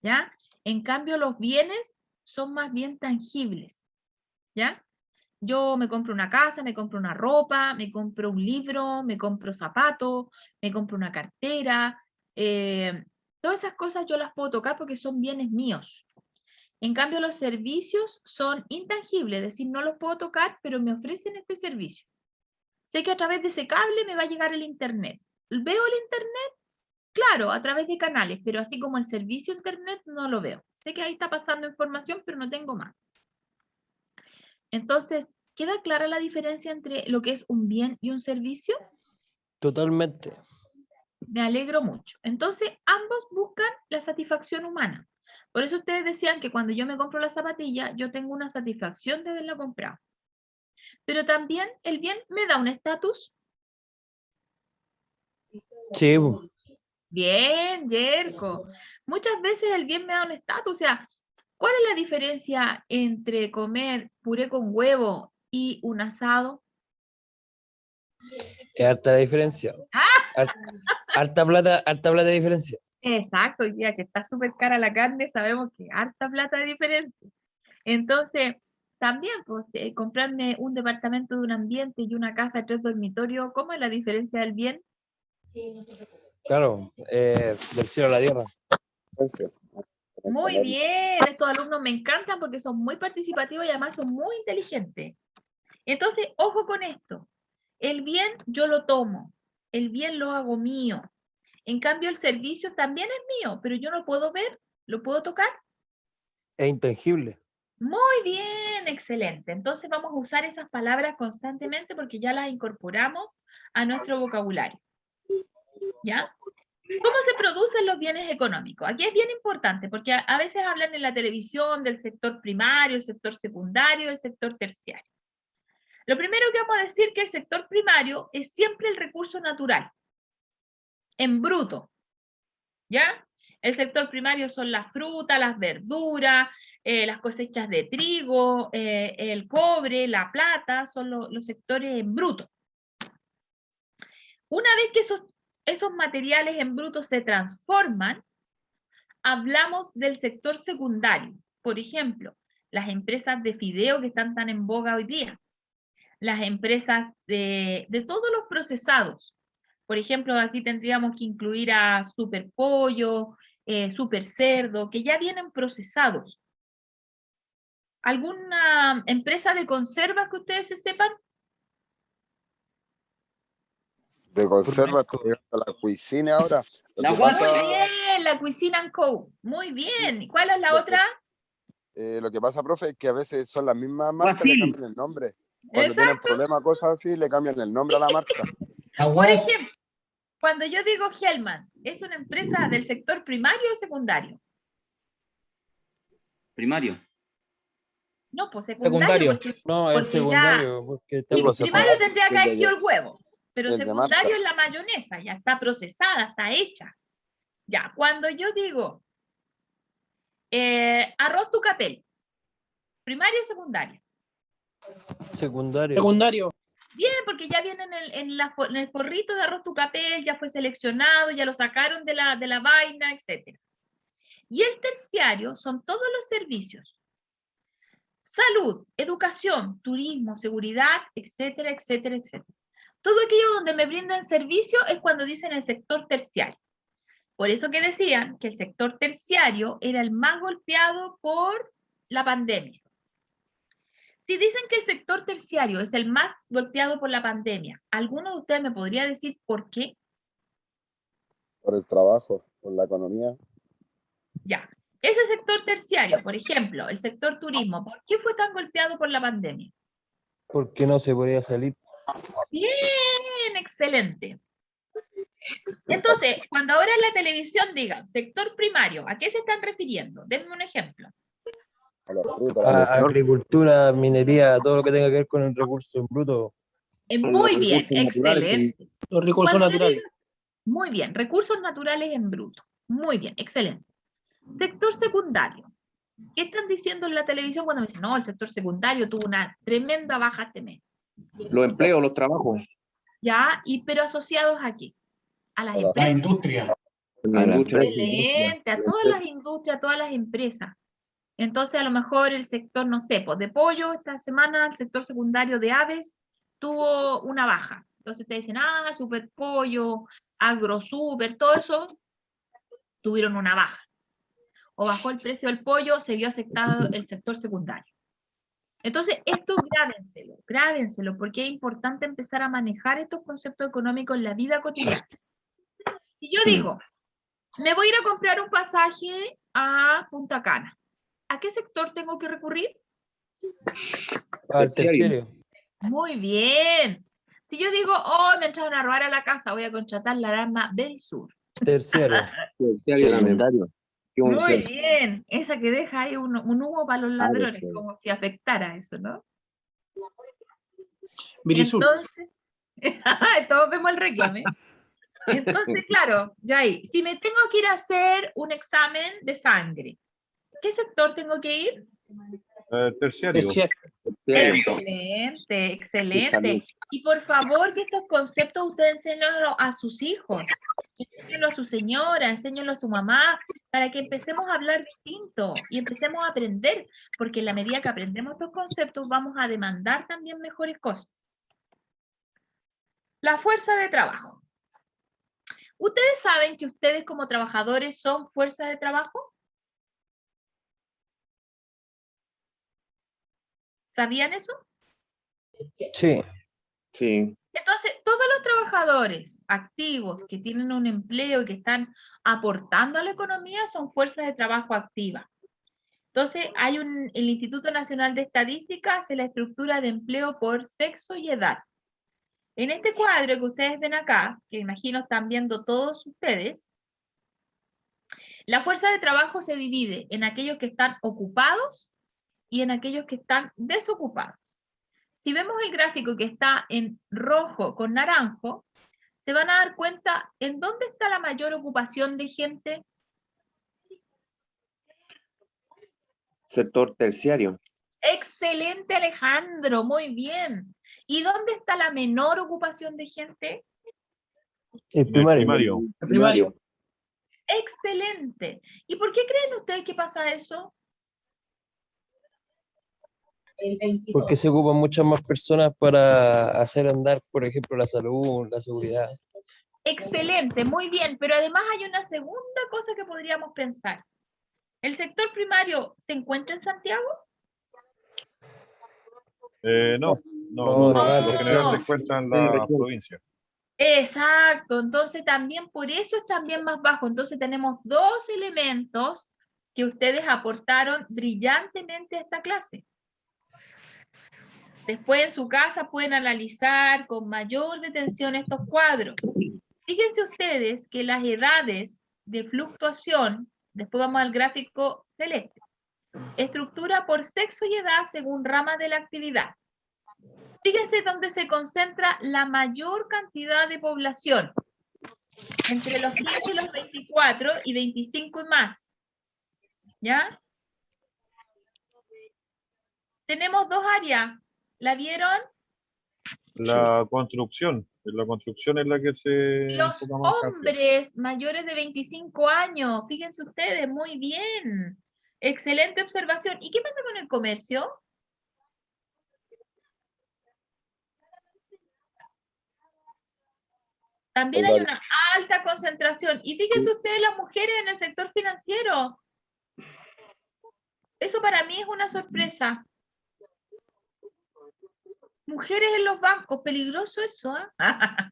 Speaker 1: ¿ya? En cambio, los bienes son más bien tangibles, ¿ya? Yo me compro una casa, me compro una ropa, me compro un libro, me compro zapatos, me compro una cartera. Todas esas cosas yo las puedo tocar porque son bienes míos. En cambio, los servicios son intangibles, es decir, no los puedo tocar, pero me ofrecen este servicio. Sé que a través de ese cable me va a llegar el Internet. ¿Veo el Internet? Claro, a través de canales, pero así como el servicio Internet no lo veo. Sé que ahí está pasando información, pero no tengo más. Entonces, ¿queda clara la diferencia entre lo que es un bien y un servicio?
Speaker 4: Totalmente.
Speaker 1: Me alegro mucho. Entonces, ambos buscan la satisfacción humana. Por eso ustedes decían que cuando yo me compro la zapatilla, yo tengo una satisfacción de haberla comprado. Pero también el bien me da un estatus.
Speaker 4: Sí, po.
Speaker 1: Bien, Yerko. Muchas veces el bien me da un estatus. O sea, ¿cuál es la diferencia entre comer puré con huevo y un asado?
Speaker 4: Es harta la diferencia. Har- harta plata de diferencia.
Speaker 1: Exacto, hoy día que está súper cara la carne, sabemos que harta plata de diferencia. Entonces, también, pues, comprarme un departamento de un ambiente y una casa de 3 dormitorios, ¿cómo es la diferencia del bien?
Speaker 4: Claro, del cielo a la tierra.
Speaker 1: Muy bien, estos alumnos me encantan porque son muy participativos y además son muy inteligentes. Entonces, ojo con esto. El bien yo lo tomo, el bien lo hago mío. En cambio, el servicio también es mío, pero yo no puedo ver, lo puedo tocar.
Speaker 4: Es intangible.
Speaker 1: Muy bien, excelente. Entonces vamos a usar esas palabras constantemente porque ya las incorporamos a nuestro vocabulario. ¿Ya? ¿Cómo se producen los bienes económicos? Aquí es bien importante porque a veces hablan en la televisión del sector primario, el sector secundario, el sector terciario. Lo primero que vamos a decir es que el sector primario es siempre el recurso natural, en bruto. ¿Ya? El sector primario son las frutas, las verduras, las cosechas de trigo, el cobre, la plata, son los sectores en bruto. Una vez que esos materiales en bruto se transforman, hablamos del sector secundario. Por ejemplo, las empresas de fideo que están tan en boga hoy día, las empresas de todos los procesados. Por ejemplo, aquí tendríamos que incluir a Super Pollo, Super Cerdo, que ya vienen procesados. ¿Alguna empresa de conservas que ustedes se sepan?
Speaker 6: De conserva, estoy llegando a la cuisine ahora.
Speaker 5: La
Speaker 6: que
Speaker 5: Guasa.
Speaker 6: pasa,
Speaker 1: Muy bien, la Cuisine & Co. Muy bien. ¿Y cuál es la otra?
Speaker 6: lo que pasa, profe, es que a veces son las mismas marcas, le
Speaker 5: Guasil.
Speaker 6: cambian el nombre. Cuando tienen
Speaker 1: Exacto.
Speaker 6: problemas, cosas así, le cambian el nombre a la marca.
Speaker 1: Por ejemplo, cuando yo digo Hellmann's, ¿es una empresa del sector primario o secundario?
Speaker 5: Primario.
Speaker 1: No, pues secundario.
Speaker 7: Secundario.
Speaker 4: No, es
Speaker 1: Porque ya...
Speaker 4: secundario, porque está
Speaker 1: Sí,
Speaker 6: pues,
Speaker 1: primario
Speaker 4: procesado.
Speaker 1: tendría que haber sido el huevo, pero
Speaker 6: el de
Speaker 1: secundario
Speaker 6: marca.
Speaker 1: es la mayonesa, ya está procesada, está hecha. Ya, cuando yo digo arroz tucapel, primario o secundario.
Speaker 4: Secundario.
Speaker 7: Secundario.
Speaker 1: Bien, porque ya viene en el forrito de arroz tucapel, ya fue seleccionado, ya lo sacaron de la vaina, etc. Y el terciario son todos los servicios. Salud, educación, turismo, seguridad, etcétera, etcétera, etcétera. Todo aquello donde me brindan servicio es cuando dicen el sector terciario. Por eso que decían que el sector terciario era el más golpeado por la pandemia. Si dicen que el sector terciario es el más golpeado por la pandemia, ¿alguno de ustedes me podría decir por qué?
Speaker 6: Por el trabajo, por la economía.
Speaker 1: Ya. Ese sector terciario, por ejemplo, el sector turismo, ¿por qué fue tan golpeado por la pandemia?
Speaker 4: Porque no se podía salir.
Speaker 1: Bien, excelente. Entonces, cuando ahora en la televisión digan sector primario, ¿a qué se están refiriendo? Denme un ejemplo.
Speaker 6: A la fruta,
Speaker 4: A agricultura, minería, todo lo que tenga que ver con el recurso en bruto.
Speaker 1: Muy bien, excelente.
Speaker 7: Los recursos
Speaker 1: Cuando yo
Speaker 7: naturales.
Speaker 1: digo- muy bien, recursos naturales en bruto. Muy bien, excelente. Sector secundario. ¿Qué están diciendo en la televisión cuando me dicen, no, el sector secundario tuvo una tremenda baja este mes?
Speaker 8: Los empleos, los trabajos.
Speaker 1: ¿Ya? Pero asociados a qué? A las
Speaker 6: A la
Speaker 1: empresas.
Speaker 5: industria.
Speaker 8: La
Speaker 3: A la
Speaker 8: industria.
Speaker 1: Excelente, a todas las industrias, a todas las empresas. Entonces, a lo mejor el sector, no sé, pues de pollo, esta semana el sector secundario de aves tuvo una baja. Entonces ustedes dicen, super pollo, agrosuper, todo eso tuvieron una baja. O bajó el precio del pollo, se vio afectado el sector secundario. Entonces, esto grábenselo, porque es importante empezar a manejar estos conceptos económicos en la vida cotidiana. Si yo digo, me voy a ir a comprar un pasaje a Punta Cana, ¿a qué sector tengo que recurrir?
Speaker 4: Al terciario.
Speaker 1: Muy bien. Si yo digo, oh, me entraron a robar a la casa, voy a contratar la alarma del sur.
Speaker 4: Terciario.
Speaker 3: Secundario.
Speaker 8: Qué
Speaker 1: Muy
Speaker 8: unción.
Speaker 1: bien, esa que deja ahí un humo para los ladrones,
Speaker 3: pues.
Speaker 1: como si afectara eso, ¿no?
Speaker 5: Mirisur.
Speaker 1: Entonces, todos vemos el reclame. Entonces, claro, ya ahí, si me tengo que ir a hacer un examen de sangre, ¿qué sector tengo que ir?
Speaker 2: Terciario.
Speaker 1: Excelente, excelente. Y por favor, que estos conceptos ustedes enséñenlos a sus hijos, enséñenlo a su señora, enséñenlo a su mamá, para que empecemos a hablar distinto y empecemos a aprender, porque en la medida que aprendemos estos conceptos vamos a demandar también mejores cosas. La fuerza de trabajo. ¿Ustedes saben que ustedes como trabajadores son fuerza de trabajo? ¿Sabían eso?
Speaker 4: Sí.
Speaker 8: Sí.
Speaker 1: Entonces, todos los trabajadores activos que tienen un empleo y que están aportando a la economía son fuerzas de trabajo activas. Entonces, el Instituto Nacional de Estadística hace la estructura de empleo por sexo y edad. En este cuadro que ustedes ven acá, que imagino están viendo todos ustedes, la fuerza de trabajo se divide en aquellos que están ocupados y en aquellos que están desocupados. Si vemos el gráfico que está en rojo con naranjo, se van a dar cuenta en dónde está la mayor ocupación de gente.
Speaker 8: Sector terciario.
Speaker 1: Excelente, Alejandro, muy bien. ¿Y dónde está la menor ocupación de gente?
Speaker 4: El primario.
Speaker 2: Primario.
Speaker 5: Primario.
Speaker 1: Excelente. ¿Y por qué creen ustedes que pasa eso?
Speaker 4: Porque se ocupan muchas más personas para hacer andar, por ejemplo, la salud, la seguridad.
Speaker 1: Excelente, muy bien, pero además hay una segunda cosa que podríamos pensar. ¿El sector primario se encuentra en Santiago?
Speaker 2: No,
Speaker 4: No,
Speaker 2: lo general se encuentra en la provincia.
Speaker 1: Exacto, entonces también por eso es también más bajo. Entonces tenemos dos elementos que ustedes aportaron brillantemente a esta clase. Después en su casa pueden analizar con mayor detención estos cuadros. Fíjense ustedes que las edades de fluctuación, después vamos al gráfico celeste, estructura por sexo y edad según rama de la actividad. Fíjense dónde se concentra la mayor cantidad de población, entre los 15 y los 24 y 25 y más. ¿Ya? Tenemos dos áreas. ¿La vieron?
Speaker 2: La construcción es la que se
Speaker 1: Los
Speaker 2: enfoca más cantidad.
Speaker 1: hombres mayores de 25 años. Fíjense ustedes, muy bien. Excelente observación. ¿Y qué pasa con el comercio? También hay una alta concentración. Y fíjense ustedes las mujeres en el sector financiero. Eso para mí es una sorpresa. Mujeres en los bancos, peligroso eso, ¿ah?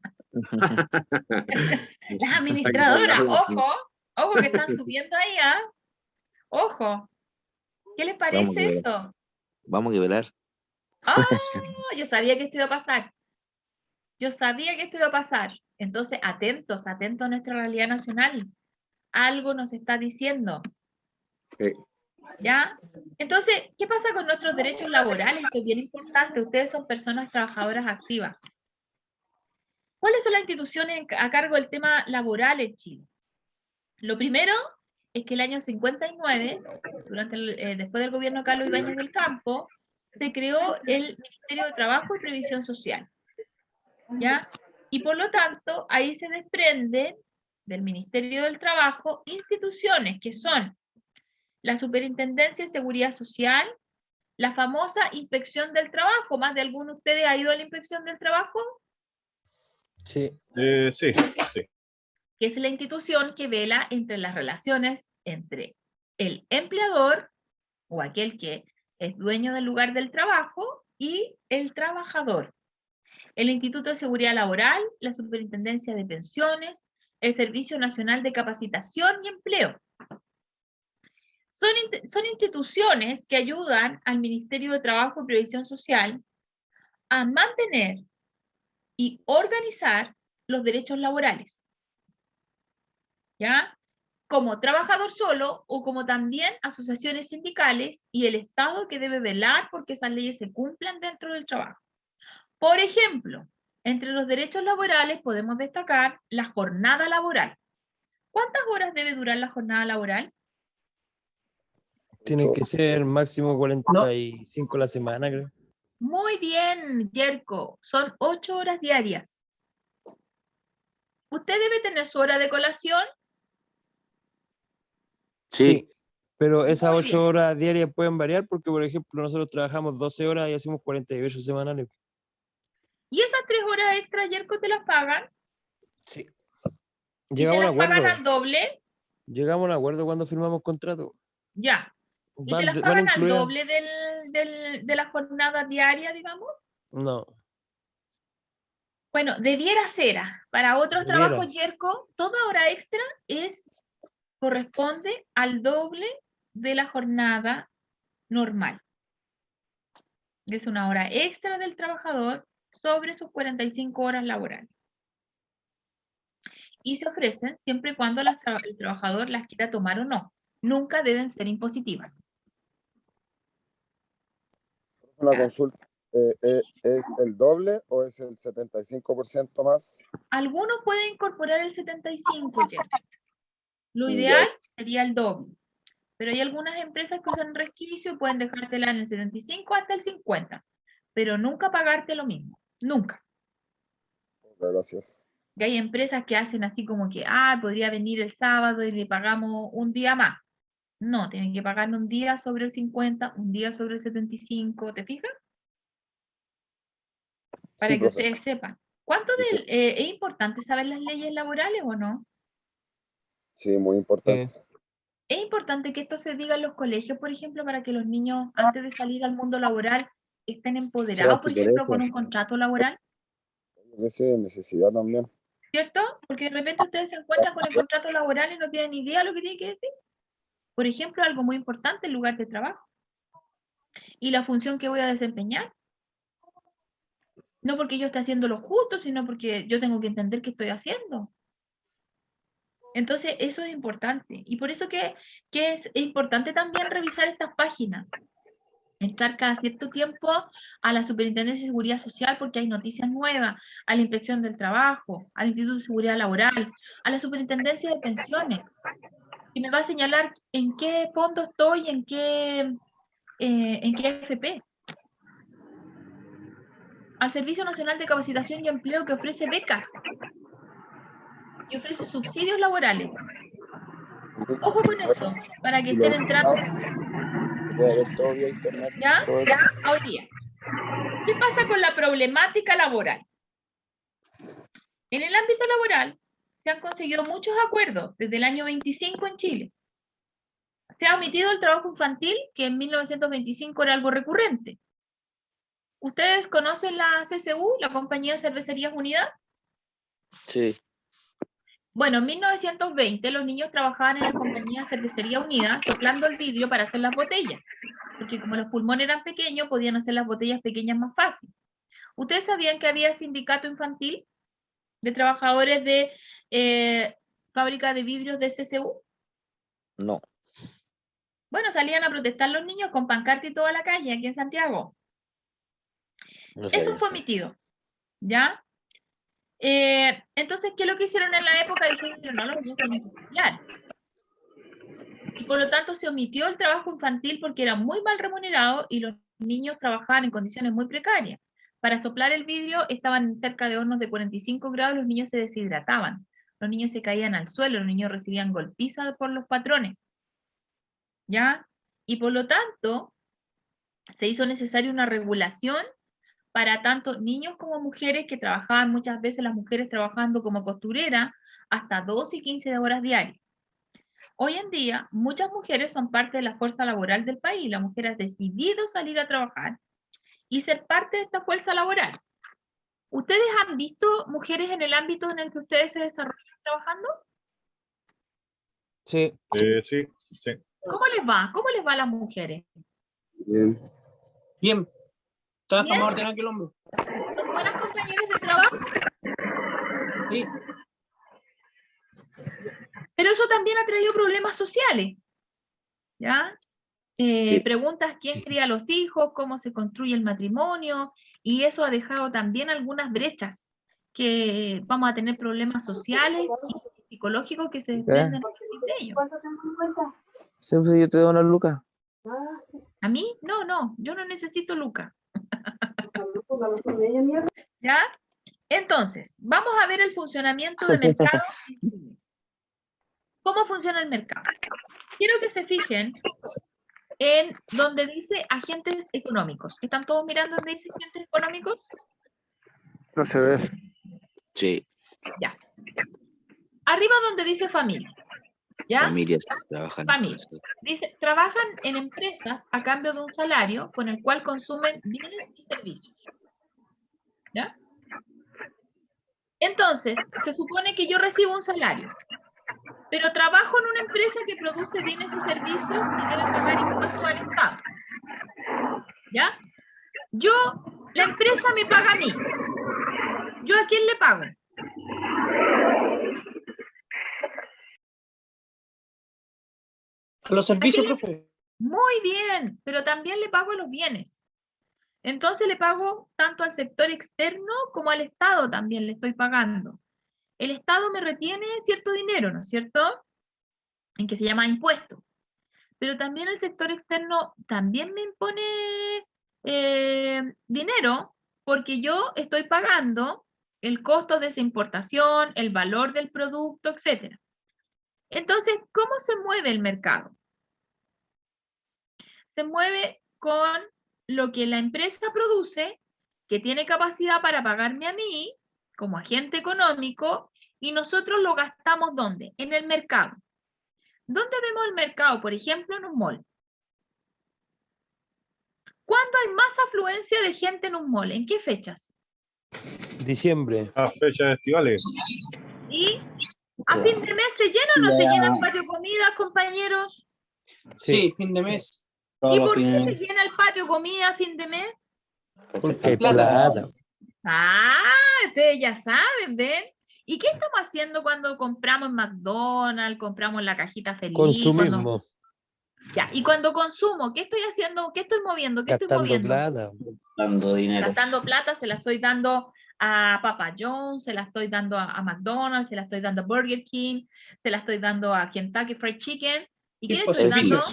Speaker 1: Las administradoras, ojo que están subiendo ahí, ¿ah? Ojo. ¿Qué les parece eso?
Speaker 3: Vamos a velar.
Speaker 1: ¡Ah! Yo sabía que esto iba a pasar. Yo sabía que esto iba a pasar. Entonces, atentos, atentos a nuestra realidad nacional. Algo nos está diciendo. ¿Ya? Entonces, ¿qué pasa con nuestros derechos laborales? Esto es bien importante. Ustedes son personas trabajadoras activas. ¿Cuáles son las instituciones a cargo del tema laboral en Chile? Lo primero es que el año 59, después del gobierno de Carlos Ibáñez del Campo, se creó el Ministerio de Trabajo y Previsión Social. ¿Ya? Y por lo tanto, ahí se desprenden del Ministerio del Trabajo instituciones que son la Superintendencia de Seguridad Social, la famosa Inspección del Trabajo. ¿Más de alguno de ustedes ha ido a la Inspección del Trabajo?
Speaker 4: Sí.
Speaker 2: Sí.
Speaker 1: Que es la institución que vela entre las relaciones entre el empleador o aquel que es dueño del lugar del trabajo y el trabajador. El Instituto de Seguridad Laboral, la Superintendencia de Pensiones, el Servicio Nacional de Capacitación y Empleo. Son instituciones que ayudan al Ministerio de Trabajo y Previsión Social a mantener y organizar los derechos laborales. ¿Ya? Como trabajador solo o como también asociaciones sindicales y el Estado que debe velar porque esas leyes se cumplan dentro del trabajo. Por ejemplo, entre los derechos laborales podemos destacar la jornada laboral. ¿Cuántas horas debe durar la jornada laboral?
Speaker 4: Tiene que ser máximo 45 la semana, creo.
Speaker 1: Muy bien, Yerko. Son 8 horas diarias. ¿Usted debe tener su hora de colación?
Speaker 3: Sí,
Speaker 4: Pero esas
Speaker 1: Muy
Speaker 4: 8
Speaker 1: bien.
Speaker 4: horas diarias pueden variar porque, por ejemplo, nosotros trabajamos 12 horas y hacemos 48 semanales.
Speaker 1: ¿Y esas 3 horas extra, Yerko, te las pagan?
Speaker 4: Sí.
Speaker 1: ¿Y te
Speaker 4: Llegamos a un
Speaker 1: las pagan
Speaker 4: acuerdo.
Speaker 1: al doble?
Speaker 4: Llegamos a un acuerdo cuando firmamos contrato.
Speaker 1: Ya. ¿Y te las
Speaker 4: Van
Speaker 1: pagan al
Speaker 4: incluidas.
Speaker 1: doble de la jornada diaria, digamos?
Speaker 4: No,
Speaker 1: Bueno, debiera ser. Para otros
Speaker 4: debiera.
Speaker 1: trabajos, Yerko, toda hora extra corresponde al doble de la jornada normal. Es una hora extra del trabajador sobre sus 45 horas laborales. Y se ofrecen siempre y cuando el trabajador las quiera tomar o no. Nunca deben ser impositivas.
Speaker 6: Una
Speaker 1: ¿Ya?
Speaker 6: consulta. ¿Es el doble o es el 75% más?
Speaker 1: Algunos pueden incorporar el 75, Yerko. Lo
Speaker 6: Ya.
Speaker 1: ideal sería el doble. Pero hay algunas empresas que usan resquicio y pueden dejártela en el 75 hasta el 50. Pero nunca pagarte lo mismo. Nunca.
Speaker 6: Gracias.
Speaker 1: Y hay empresas que hacen así como que, podría venir el sábado y le pagamos un día más. No, tienen que pagarle un día sobre el 50, un día sobre el 75, ¿te fijas? Para
Speaker 6: Sí,
Speaker 1: que
Speaker 6: profe.
Speaker 1: ustedes sepan. ¿Cuánto
Speaker 6: Sí,
Speaker 1: es importante saber las leyes laborales o no?
Speaker 6: sí, muy importante.
Speaker 1: Es importante que esto se diga en los colegios, por ejemplo, para que los niños, antes de salir al mundo laboral, estén empoderados, por ejemplo, con un contrato laboral,
Speaker 6: A veces necesidad también.
Speaker 1: ¿cierto? Porque de repente ustedes se encuentran con el contrato laboral y no tienen ni idea de lo que tiene que decir. Por ejemplo, algo muy importante, el lugar de trabajo. Y la función que voy a desempeñar. No porque yo esté haciendo lo justo, sino porque yo tengo que entender qué estoy haciendo. Entonces, eso es importante. Y por eso que es importante también revisar estas páginas. Entrar cada cierto tiempo a la Superintendencia de Seguridad Social porque hay noticias nuevas, a la Inspección del Trabajo, al Instituto de Seguridad Laboral, a la Superintendencia de Pensiones, y me va a señalar en qué fondo estoy, en qué FP. Al Servicio Nacional de Capacitación y Empleo que ofrece becas y ofrece subsidios laborales. Ojo con eso, para que estén entrando.
Speaker 6: Puede ver todo vía internet.
Speaker 1: ¿Ya?
Speaker 6: Todo eso.
Speaker 1: Hoy día. ¿Qué pasa con la problemática laboral? En el ámbito laboral se han conseguido muchos acuerdos desde el año 25 en Chile. Se ha omitido el trabajo infantil, que en 1925 era algo recurrente. ¿Ustedes conocen la CCU, la Compañía de Cervecerías Unidas?
Speaker 3: sí.
Speaker 1: Bueno, en 1920 los niños trabajaban en la Compañía de Cervecería Unida soplando el vidrio para hacer las botellas, porque como los pulmones eran pequeños, podían hacer las botellas pequeñas más fácil. ¿Ustedes sabían que había sindicato infantil de trabajadores de fábrica de vidrios de CCU?
Speaker 3: No.
Speaker 1: Bueno, salían a protestar los niños con pancarta y toda la calle aquí en Santiago.
Speaker 3: No
Speaker 1: Eso
Speaker 3: sabía.
Speaker 1: fue omitido, ¿ya? Entonces, ¿qué es lo que hicieron en la época? Dijeron, no, los niños tienen que estudiar. Y por lo tanto se omitió el trabajo infantil porque era muy mal remunerado y los niños trabajaban en condiciones muy precarias. Para soplar el vidrio estaban cerca de hornos de 45 grados, los niños se deshidrataban, los niños se caían al suelo, los niños recibían golpizas por los patrones, ¿ya? Y por lo tanto, se hizo necesaria una regulación para tanto niños como mujeres que trabajaban, muchas veces las mujeres trabajando como costurera, hasta 12 y 15 horas diarias. Hoy en día, muchas mujeres son parte de la fuerza laboral del país. La mujer ha decidido salir a trabajar y ser parte de esta fuerza laboral. ¿Ustedes han visto mujeres en el ámbito en el que ustedes se desarrollan trabajando?
Speaker 4: Sí.
Speaker 2: Sí, sí.
Speaker 1: ¿Cómo les va? ¿Cómo les va a las mujeres?
Speaker 6: Bien.
Speaker 5: Bien. Todas
Speaker 1: ¿Bien?
Speaker 5: vamos a ordenar aquí el hombro.
Speaker 1: ¿Son buenas compañeras relaciones de trabajo.
Speaker 5: Sí.
Speaker 1: Pero eso también ha traído problemas sociales. ¿Ya?
Speaker 3: Sí.
Speaker 1: Preguntas quién cría a los hijos, cómo se construye el matrimonio, y eso ha dejado también algunas brechas, que vamos a tener problemas sociales y psicológicos que se desprenden a partir de ello.
Speaker 7: Siempre yo te doy una luca.
Speaker 1: ¿A mí? No, yo no necesito Luca. ¿Ya? Entonces, vamos a ver el funcionamiento de mercado. ¿Cómo funciona el mercado? Quiero que se fijen en donde dice agentes económicos. ¿Están todos mirando donde dice agentes económicos?
Speaker 6: No se ve.
Speaker 3: Sí.
Speaker 1: Ya. Arriba donde dice familias. ¿Ya?
Speaker 3: Familias trabajan.
Speaker 1: Familias. Dice, trabajan en empresas a cambio de un salario con el cual consumen bienes y servicios. ¿Ya? Entonces, se supone que yo recibo un salario, pero trabajo en una empresa que produce bienes y servicios y debe pagar impuestos al Estado. ¿Ya? La empresa me paga a mí. ¿Yo a quién le pago?
Speaker 5: A los servicios, profe.
Speaker 1: Muy bien, pero también le pago a los bienes. Entonces le pago tanto al sector externo como al Estado también le estoy pagando. El Estado me retiene cierto dinero, ¿no es cierto? En que se llama impuesto. Pero también el sector externo también me impone dinero porque yo estoy pagando el costo de esa importación, el valor del producto, etc. Entonces, ¿cómo se mueve el mercado? Se mueve con lo que la empresa produce, que tiene capacidad para pagarme a mí, como agente económico, y nosotros lo gastamos ¿dónde? En el mercado. ¿Dónde vemos el mercado? Por ejemplo, en un mall. ¿Cuándo hay más afluencia de gente en un mall? ¿En qué fechas?
Speaker 4: Diciembre.
Speaker 2: Las fechas estivales.
Speaker 1: ¿Y a fin de mes se llena o no se llena el patio comida, compañeros?
Speaker 5: Sí, fin de mes.
Speaker 1: ¿Y por qué se llena el patio comida a fin de mes?
Speaker 4: Porque hay plata.
Speaker 1: Ustedes ya saben, ¿ven? ¿Y qué estamos haciendo cuando compramos en McDonald's, compramos en la cajita feliz?
Speaker 4: Consumismo.
Speaker 1: Ya, y cuando consumo, ¿qué estoy haciendo? ¿Qué estoy moviendo? ¿Qué estoy
Speaker 4: Gastando
Speaker 1: moviendo?
Speaker 4: plata.
Speaker 8: Dando dinero.
Speaker 1: Gastando plata, se la estoy dando a Papa John's, se la estoy dando a McDonald's, se la estoy dando a Burger King, se la estoy dando a Kentucky Fried Chicken. ¿Y qué le estoy dando?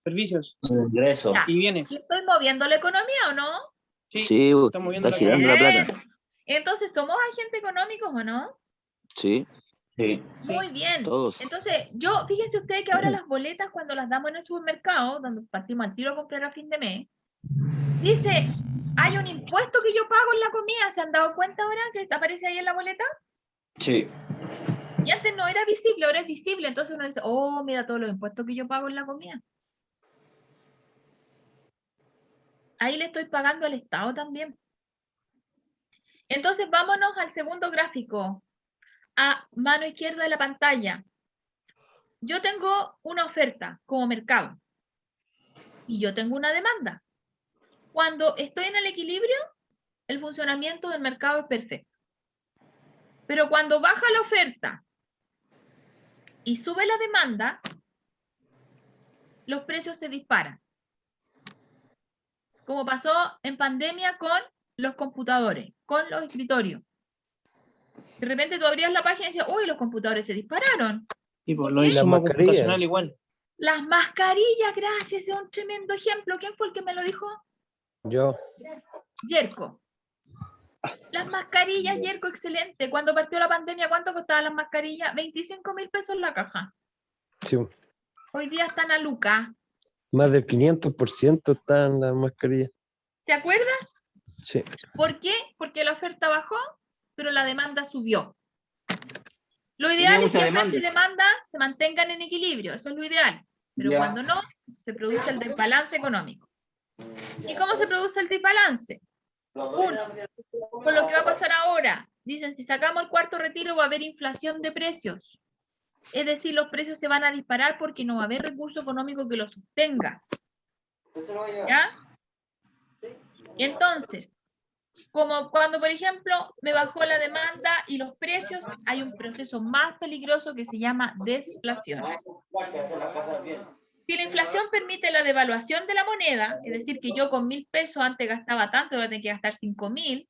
Speaker 5: Servicios.
Speaker 8: Ingreso.
Speaker 1: Ya.
Speaker 5: Y bienes.
Speaker 1: ¿Y estoy moviendo la economía o no?
Speaker 3: Sí,
Speaker 5: está moviendo
Speaker 3: está
Speaker 5: la
Speaker 3: girando la
Speaker 1: Bien.
Speaker 3: plata.
Speaker 1: Entonces, ¿somos agentes económicos o no?
Speaker 3: Sí,
Speaker 8: Sí.
Speaker 1: Muy bien.
Speaker 3: todos.
Speaker 1: Entonces, fíjense ustedes que ahora las boletas, cuando las damos en el supermercado, donde partimos al tiro a comprar a fin de mes, dice, hay un impuesto que yo pago en la comida. ¿Se han dado cuenta ahora que aparece ahí en la boleta?
Speaker 8: Sí.
Speaker 1: Y antes no era visible, ahora es visible. Entonces uno dice, oh, mira todos los impuestos que yo pago en la comida. Ahí le estoy pagando al Estado también. Entonces, vámonos al segundo gráfico, a mano izquierda de la pantalla. Yo tengo una oferta como mercado y yo tengo una demanda. Cuando estoy en el equilibrio, el funcionamiento del mercado es perfecto. Pero cuando baja la oferta y sube la demanda, los precios se disparan. Como pasó en pandemia con los computadores, con los escritorios. De repente tú abrías la página y decías, uy, los computadores se dispararon.
Speaker 5: Y por
Speaker 1: ¿Por
Speaker 5: lo
Speaker 1: qué?
Speaker 5: hizo computacional igual.
Speaker 1: Las mascarillas, gracias, es un tremendo ejemplo. ¿Quién fue el que me lo dijo?
Speaker 4: Yo.
Speaker 1: Yerko. Las mascarillas, Yerko, excelente. Cuando partió la pandemia, ¿cuánto costaban las mascarillas? 25.000 pesos la caja.
Speaker 4: Sí.
Speaker 1: Hoy día están a Luca.
Speaker 4: Más del 500% están las mascarillas.
Speaker 1: ¿Te acuerdas?
Speaker 4: Sí.
Speaker 1: ¿Por qué? Porque la oferta bajó, pero la demanda subió. Lo ideal es que oferta y demanda se mantengan en equilibrio, eso es lo ideal. Pero cuando no, se produce el desbalance económico. ¿Y cómo se produce el desbalance? Uno, con lo que va a pasar ahora. Dicen, si sacamos el cuarto retiro va a haber inflación de precios. Es decir, los precios se van a disparar porque no va a haber recurso económico que los sostenga. ¿Ya? Entonces, Como cuando, por ejemplo, me bajó la demanda y los precios, hay un proceso más peligroso que se llama deflación. Si la inflación permite la devaluación de la moneda, es decir, que yo con 1.000 pesos antes gastaba tanto, ahora tengo que gastar 5.000,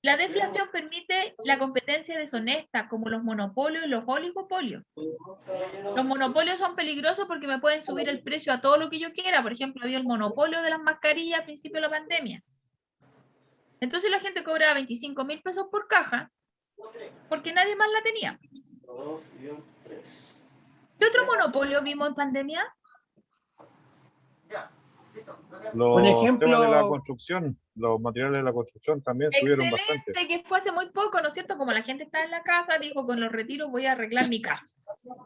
Speaker 1: la deflación permite la competencia deshonesta, como los monopolios y los oligopolios. Los monopolios son peligrosos porque me pueden subir el precio a todo lo que yo quiera. Por ejemplo, había el monopolio de las mascarillas al principio de la pandemia. Entonces la gente cobraba 25.000 pesos por caja porque nadie más la tenía. ¿Qué otro monopolio vimos en pandemia?
Speaker 2: Los
Speaker 5: Un ejemplo-
Speaker 2: temas de la construcción, los materiales de la construcción también subieron bastante.
Speaker 1: Excelente, que fue hace muy poco, ¿no es cierto? Como la gente está en la casa, dijo, con los retiros voy a arreglar mi casa.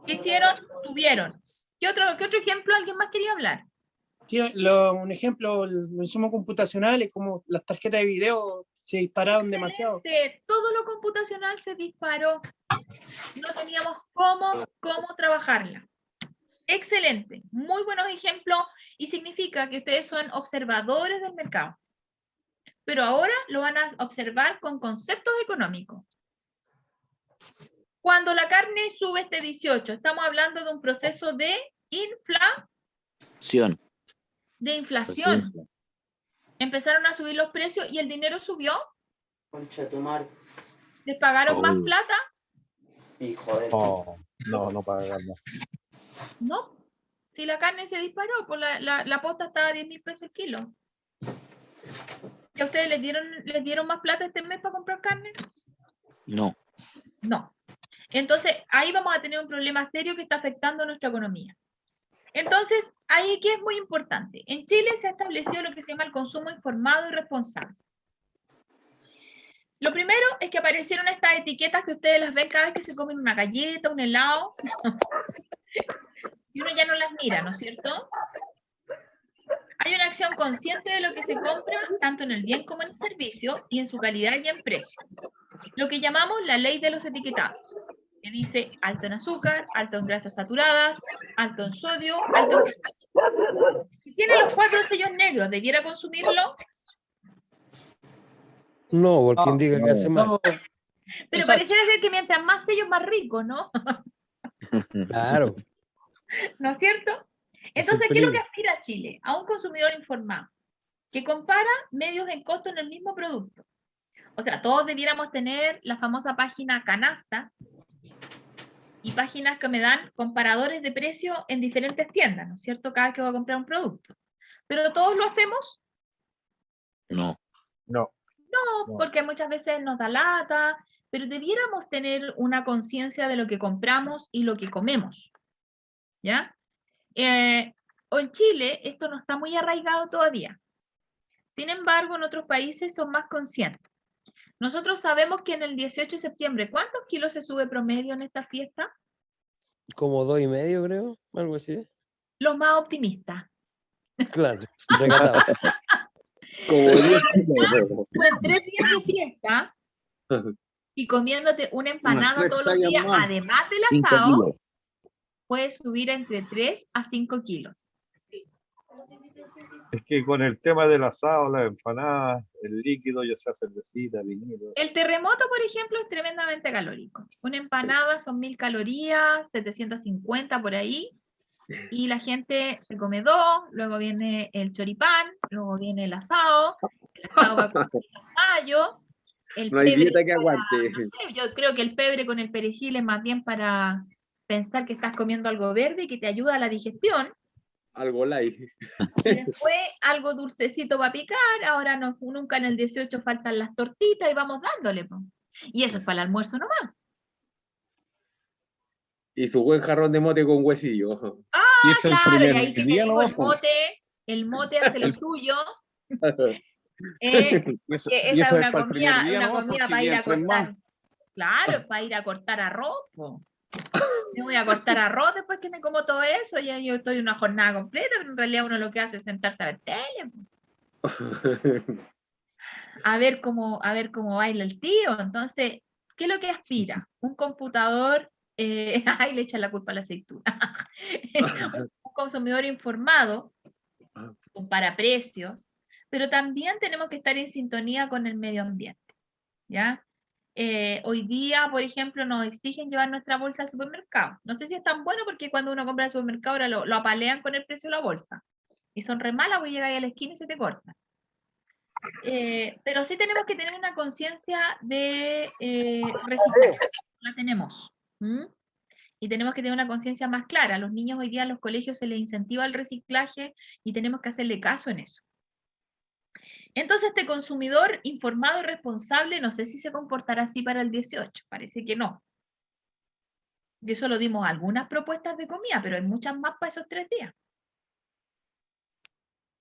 Speaker 1: ¿Qué hicieron? Subieron. ¿Qué otro ejemplo alguien más quería hablar?
Speaker 5: Sí, un ejemplo, los insumos computacionales, como las tarjetas de video, se dispararon demasiado.
Speaker 1: Excelente. Todo lo computacional se disparó. No teníamos cómo trabajarla. Excelente. Muy buenos ejemplos y significa que ustedes son observadores del mercado. Pero ahora lo van a observar con conceptos económicos. Cuando la carne sube este 18, estamos hablando de un proceso de
Speaker 3: Acción.
Speaker 1: inflación. Empezaron a subir los precios y el dinero subió.
Speaker 8: Concha de tu madre.
Speaker 1: ¿Les pagaron más
Speaker 3: Oh.
Speaker 1: plata?
Speaker 8: Hijo de...
Speaker 2: Oh, no pagan más.
Speaker 1: No. Si la carne se disparó, pues la posta estaba a 10.000 pesos el kilo. ¿Y a ustedes les dieron más plata este mes para comprar carne?
Speaker 3: No.
Speaker 1: No. Entonces, ahí vamos a tener un problema serio que está afectando nuestra economía. Entonces, ahí que es muy importante. En Chile se ha establecido lo que se llama el consumo informado y responsable. Lo primero es que aparecieron estas etiquetas que ustedes las ven cada vez que se comen una galleta, un helado. Y uno ya no las mira, ¿no es cierto? Hay una acción consciente de lo que se compra, tanto en el bien como en el servicio, y en su calidad y en precio. Lo que llamamos la ley de los etiquetados, que dice alto en azúcar, alto en grasas saturadas, alto en sodio, alto en... Si tiene los 4 sellos negros, ¿debiera consumirlo?
Speaker 4: No, porque
Speaker 5: No,
Speaker 4: indica que hace mal.
Speaker 5: No,
Speaker 1: Pero
Speaker 5: exacto.
Speaker 1: pareciera ser que mientras más sellos, más rico, ¿no?
Speaker 4: Claro.
Speaker 1: ¿No es cierto?
Speaker 4: Es el
Speaker 1: Entonces, ¿qué es lo que
Speaker 4: peligro.
Speaker 1: aspira Chile? A un consumidor informado, que compara medios en costo en el mismo producto. O sea, todos debiéramos tener la famosa página canasta y páginas que me dan comparadores de precio en diferentes tiendas, ¿no es cierto? Cada vez que voy a comprar un producto. Pero todos lo hacemos.
Speaker 3: No.
Speaker 2: No.
Speaker 1: No, porque muchas veces nos da lata, pero debiéramos tener una conciencia de lo que compramos y lo que comemos. ¿Ya? O en Chile esto no está muy arraigado todavía. Sin embargo, en otros países son más conscientes. Nosotros sabemos que en el 18 de septiembre, ¿cuántos kilos se sube promedio en esta fiesta?
Speaker 4: Como 2,5, creo, algo así.
Speaker 1: Los más optimistas.
Speaker 4: Claro, recatado.
Speaker 7: Como 10 kilos.
Speaker 1: Tú en 3 días de fiesta y comiéndote una empanada
Speaker 7: Unas
Speaker 1: todos los
Speaker 7: 3
Speaker 1: días,
Speaker 7: tallas más.
Speaker 1: además del
Speaker 3: 5
Speaker 1: asado,
Speaker 3: kilos.
Speaker 1: puedes subir entre 3 a 5 kilos.
Speaker 2: Es que con el tema del asado, las empanadas, el líquido, ya sea cervecita, vinilo.
Speaker 1: El terremoto, por ejemplo, es tremendamente calórico. Una empanada son 1.000 calorías, 750 por ahí, y la gente se come 2, luego viene el choripán, luego viene el asado va con el mayo, el
Speaker 7: No hay
Speaker 1: pebre
Speaker 7: dieta que
Speaker 1: para-
Speaker 7: aguante.
Speaker 1: no sé, yo creo que el pebre con el perejil es más bien para pensar que estás comiendo algo verde y que te ayuda a la digestión.
Speaker 7: Algo light.
Speaker 1: Y después algo dulcecito para picar, ahora no, nunca en el 18 faltan las tortitas y vamos dándole. Po. Y eso es para el almuerzo nomás.
Speaker 7: Y su buen jarrón de mote con huesillo.
Speaker 9: Y es el
Speaker 1: Claro, y
Speaker 9: primer
Speaker 1: ahí que te
Speaker 9: día,
Speaker 1: digo,
Speaker 9: ¿no?
Speaker 1: el mote hace lo suyo.
Speaker 9: Y eso,
Speaker 1: Que
Speaker 9: y
Speaker 1: esa
Speaker 9: eso
Speaker 1: es
Speaker 9: es para el primer día,
Speaker 1: una
Speaker 9: ¿no?
Speaker 1: comida
Speaker 9: Porque
Speaker 1: para ir a
Speaker 9: vienen 3
Speaker 1: cortar.
Speaker 9: más.
Speaker 1: Claro, para ir a cortar arroz. Po. Me voy a cortar arroz después que me como todo eso. Ya yo estoy una jornada completa, pero en realidad uno lo que hace es sentarse a ver tele. Po. A ver cómo baila el tío. Entonces, ¿qué es lo que aspira? Un computador, ay, le echa la culpa a la aceituna. Un consumidor informado, compara precios, pero también tenemos que estar en sintonía con el medio ambiente, ¿ya? Hoy día, por ejemplo, nos exigen llevar nuestra bolsa al supermercado. No sé si es tan bueno porque cuando uno compra al supermercado ahora lo apalean con el precio de la bolsa. Y son re malas, porque llegas ahí a la esquina y se te cortan. Pero sí tenemos que tener una conciencia de reciclaje. La tenemos. ¿Mm? Y tenemos que tener una conciencia más clara. A los niños hoy día en los colegios se les incentiva el reciclaje y tenemos que hacerle caso en eso. Entonces, este consumidor informado y responsable, no sé si se comportará así para el 18, parece que no. Y eso lo dimos algunas propuestas de comida, pero hay muchas más para esos 3 días.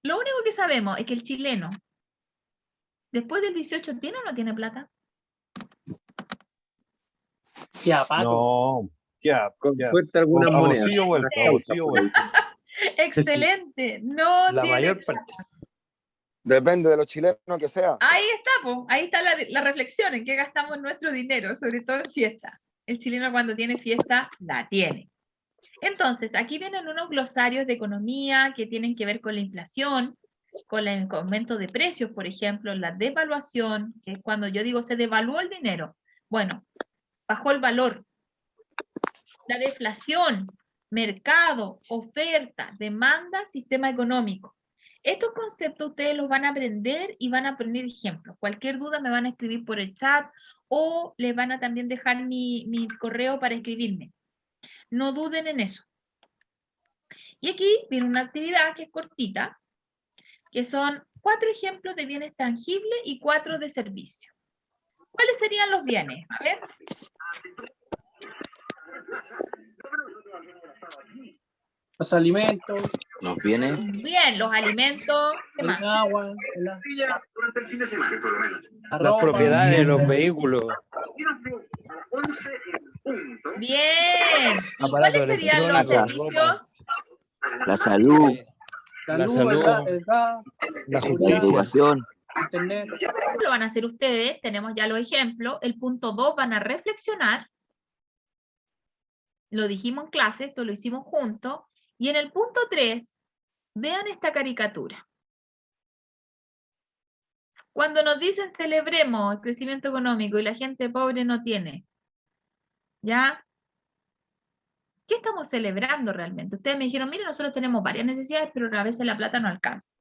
Speaker 1: Lo único que sabemos es que el chileno, después del 18, ¿tiene o no tiene plata?
Speaker 5: Ya, Pato.
Speaker 2: No, ya.
Speaker 7: Cuenta algunas
Speaker 2: A
Speaker 7: monedas.
Speaker 2: bolsillo vuelto, a bolsillo vuelto.
Speaker 1: Excelente, no
Speaker 4: La
Speaker 1: tiene
Speaker 4: mayor
Speaker 1: plata.
Speaker 4: parte.
Speaker 6: Depende de los chilenos que sea.
Speaker 1: Ahí está, po. Ahí está la reflexión, en qué gastamos nuestro dinero, sobre todo en fiesta. El chileno cuando tiene fiesta, la tiene. Entonces, aquí vienen unos glosarios de economía que tienen que ver con la inflación, con el aumento de precios, por ejemplo, la devaluación, que es cuando yo digo se devaluó el dinero. Bueno, bajó el valor. La deflación, mercado, oferta, demanda, sistema económico. Estos conceptos ustedes los van a aprender y van a poner ejemplos. Cualquier duda me van a escribir por el chat o les van a también dejar mi correo para escribirme. No duden en eso. Y aquí viene una actividad que es cortita, que son 4 ejemplos de bienes tangibles y 4 de servicio. ¿Cuáles serían los bienes? A ver.
Speaker 5: Los alimentos,
Speaker 3: Los bienes,
Speaker 1: Bien, los alimentos. ¿Qué
Speaker 5: el
Speaker 1: más?
Speaker 5: agua, la
Speaker 4: Las
Speaker 5: ropa,
Speaker 4: propiedades, los vehículos,
Speaker 1: Bien. ¿Y
Speaker 4: aparatos
Speaker 1: cuáles serían los
Speaker 4: electrónicos,
Speaker 1: servicios?
Speaker 3: la salud,
Speaker 5: la
Speaker 4: la
Speaker 5: luz,
Speaker 4: salud,
Speaker 5: el gas,
Speaker 4: la
Speaker 3: la
Speaker 4: justicia.
Speaker 3: educación.
Speaker 5: internet.
Speaker 1: Lo van a hacer ustedes, tenemos ya los ejemplos. El punto 2 van a reflexionar. Lo dijimos en clase, esto lo hicimos juntos. Y en el punto 3, vean esta caricatura. Cuando nos dicen celebremos el crecimiento económico y la gente pobre no tiene, ¿ya? ¿Qué estamos celebrando realmente? Ustedes me dijeron, mire, nosotros tenemos varias necesidades, pero a veces la plata no alcanza.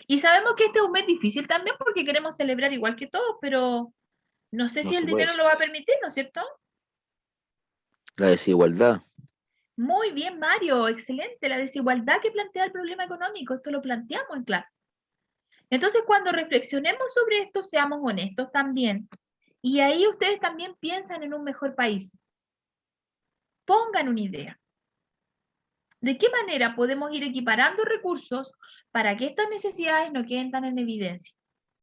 Speaker 1: Y sabemos que este es un mes difícil también porque queremos celebrar igual que todos, pero no sé
Speaker 3: No
Speaker 1: si el
Speaker 3: se puede.
Speaker 1: dinero lo va a permitir, ¿no es cierto?
Speaker 3: La desigualdad.
Speaker 1: Muy bien, Mario, excelente. La desigualdad que plantea el problema económico, esto lo planteamos en clase. Entonces, cuando reflexionemos sobre esto, seamos honestos también. Y ahí ustedes también piensan en un mejor país. Pongan una idea. ¿De qué manera podemos ir equiparando recursos para que estas necesidades no queden tan en evidencia?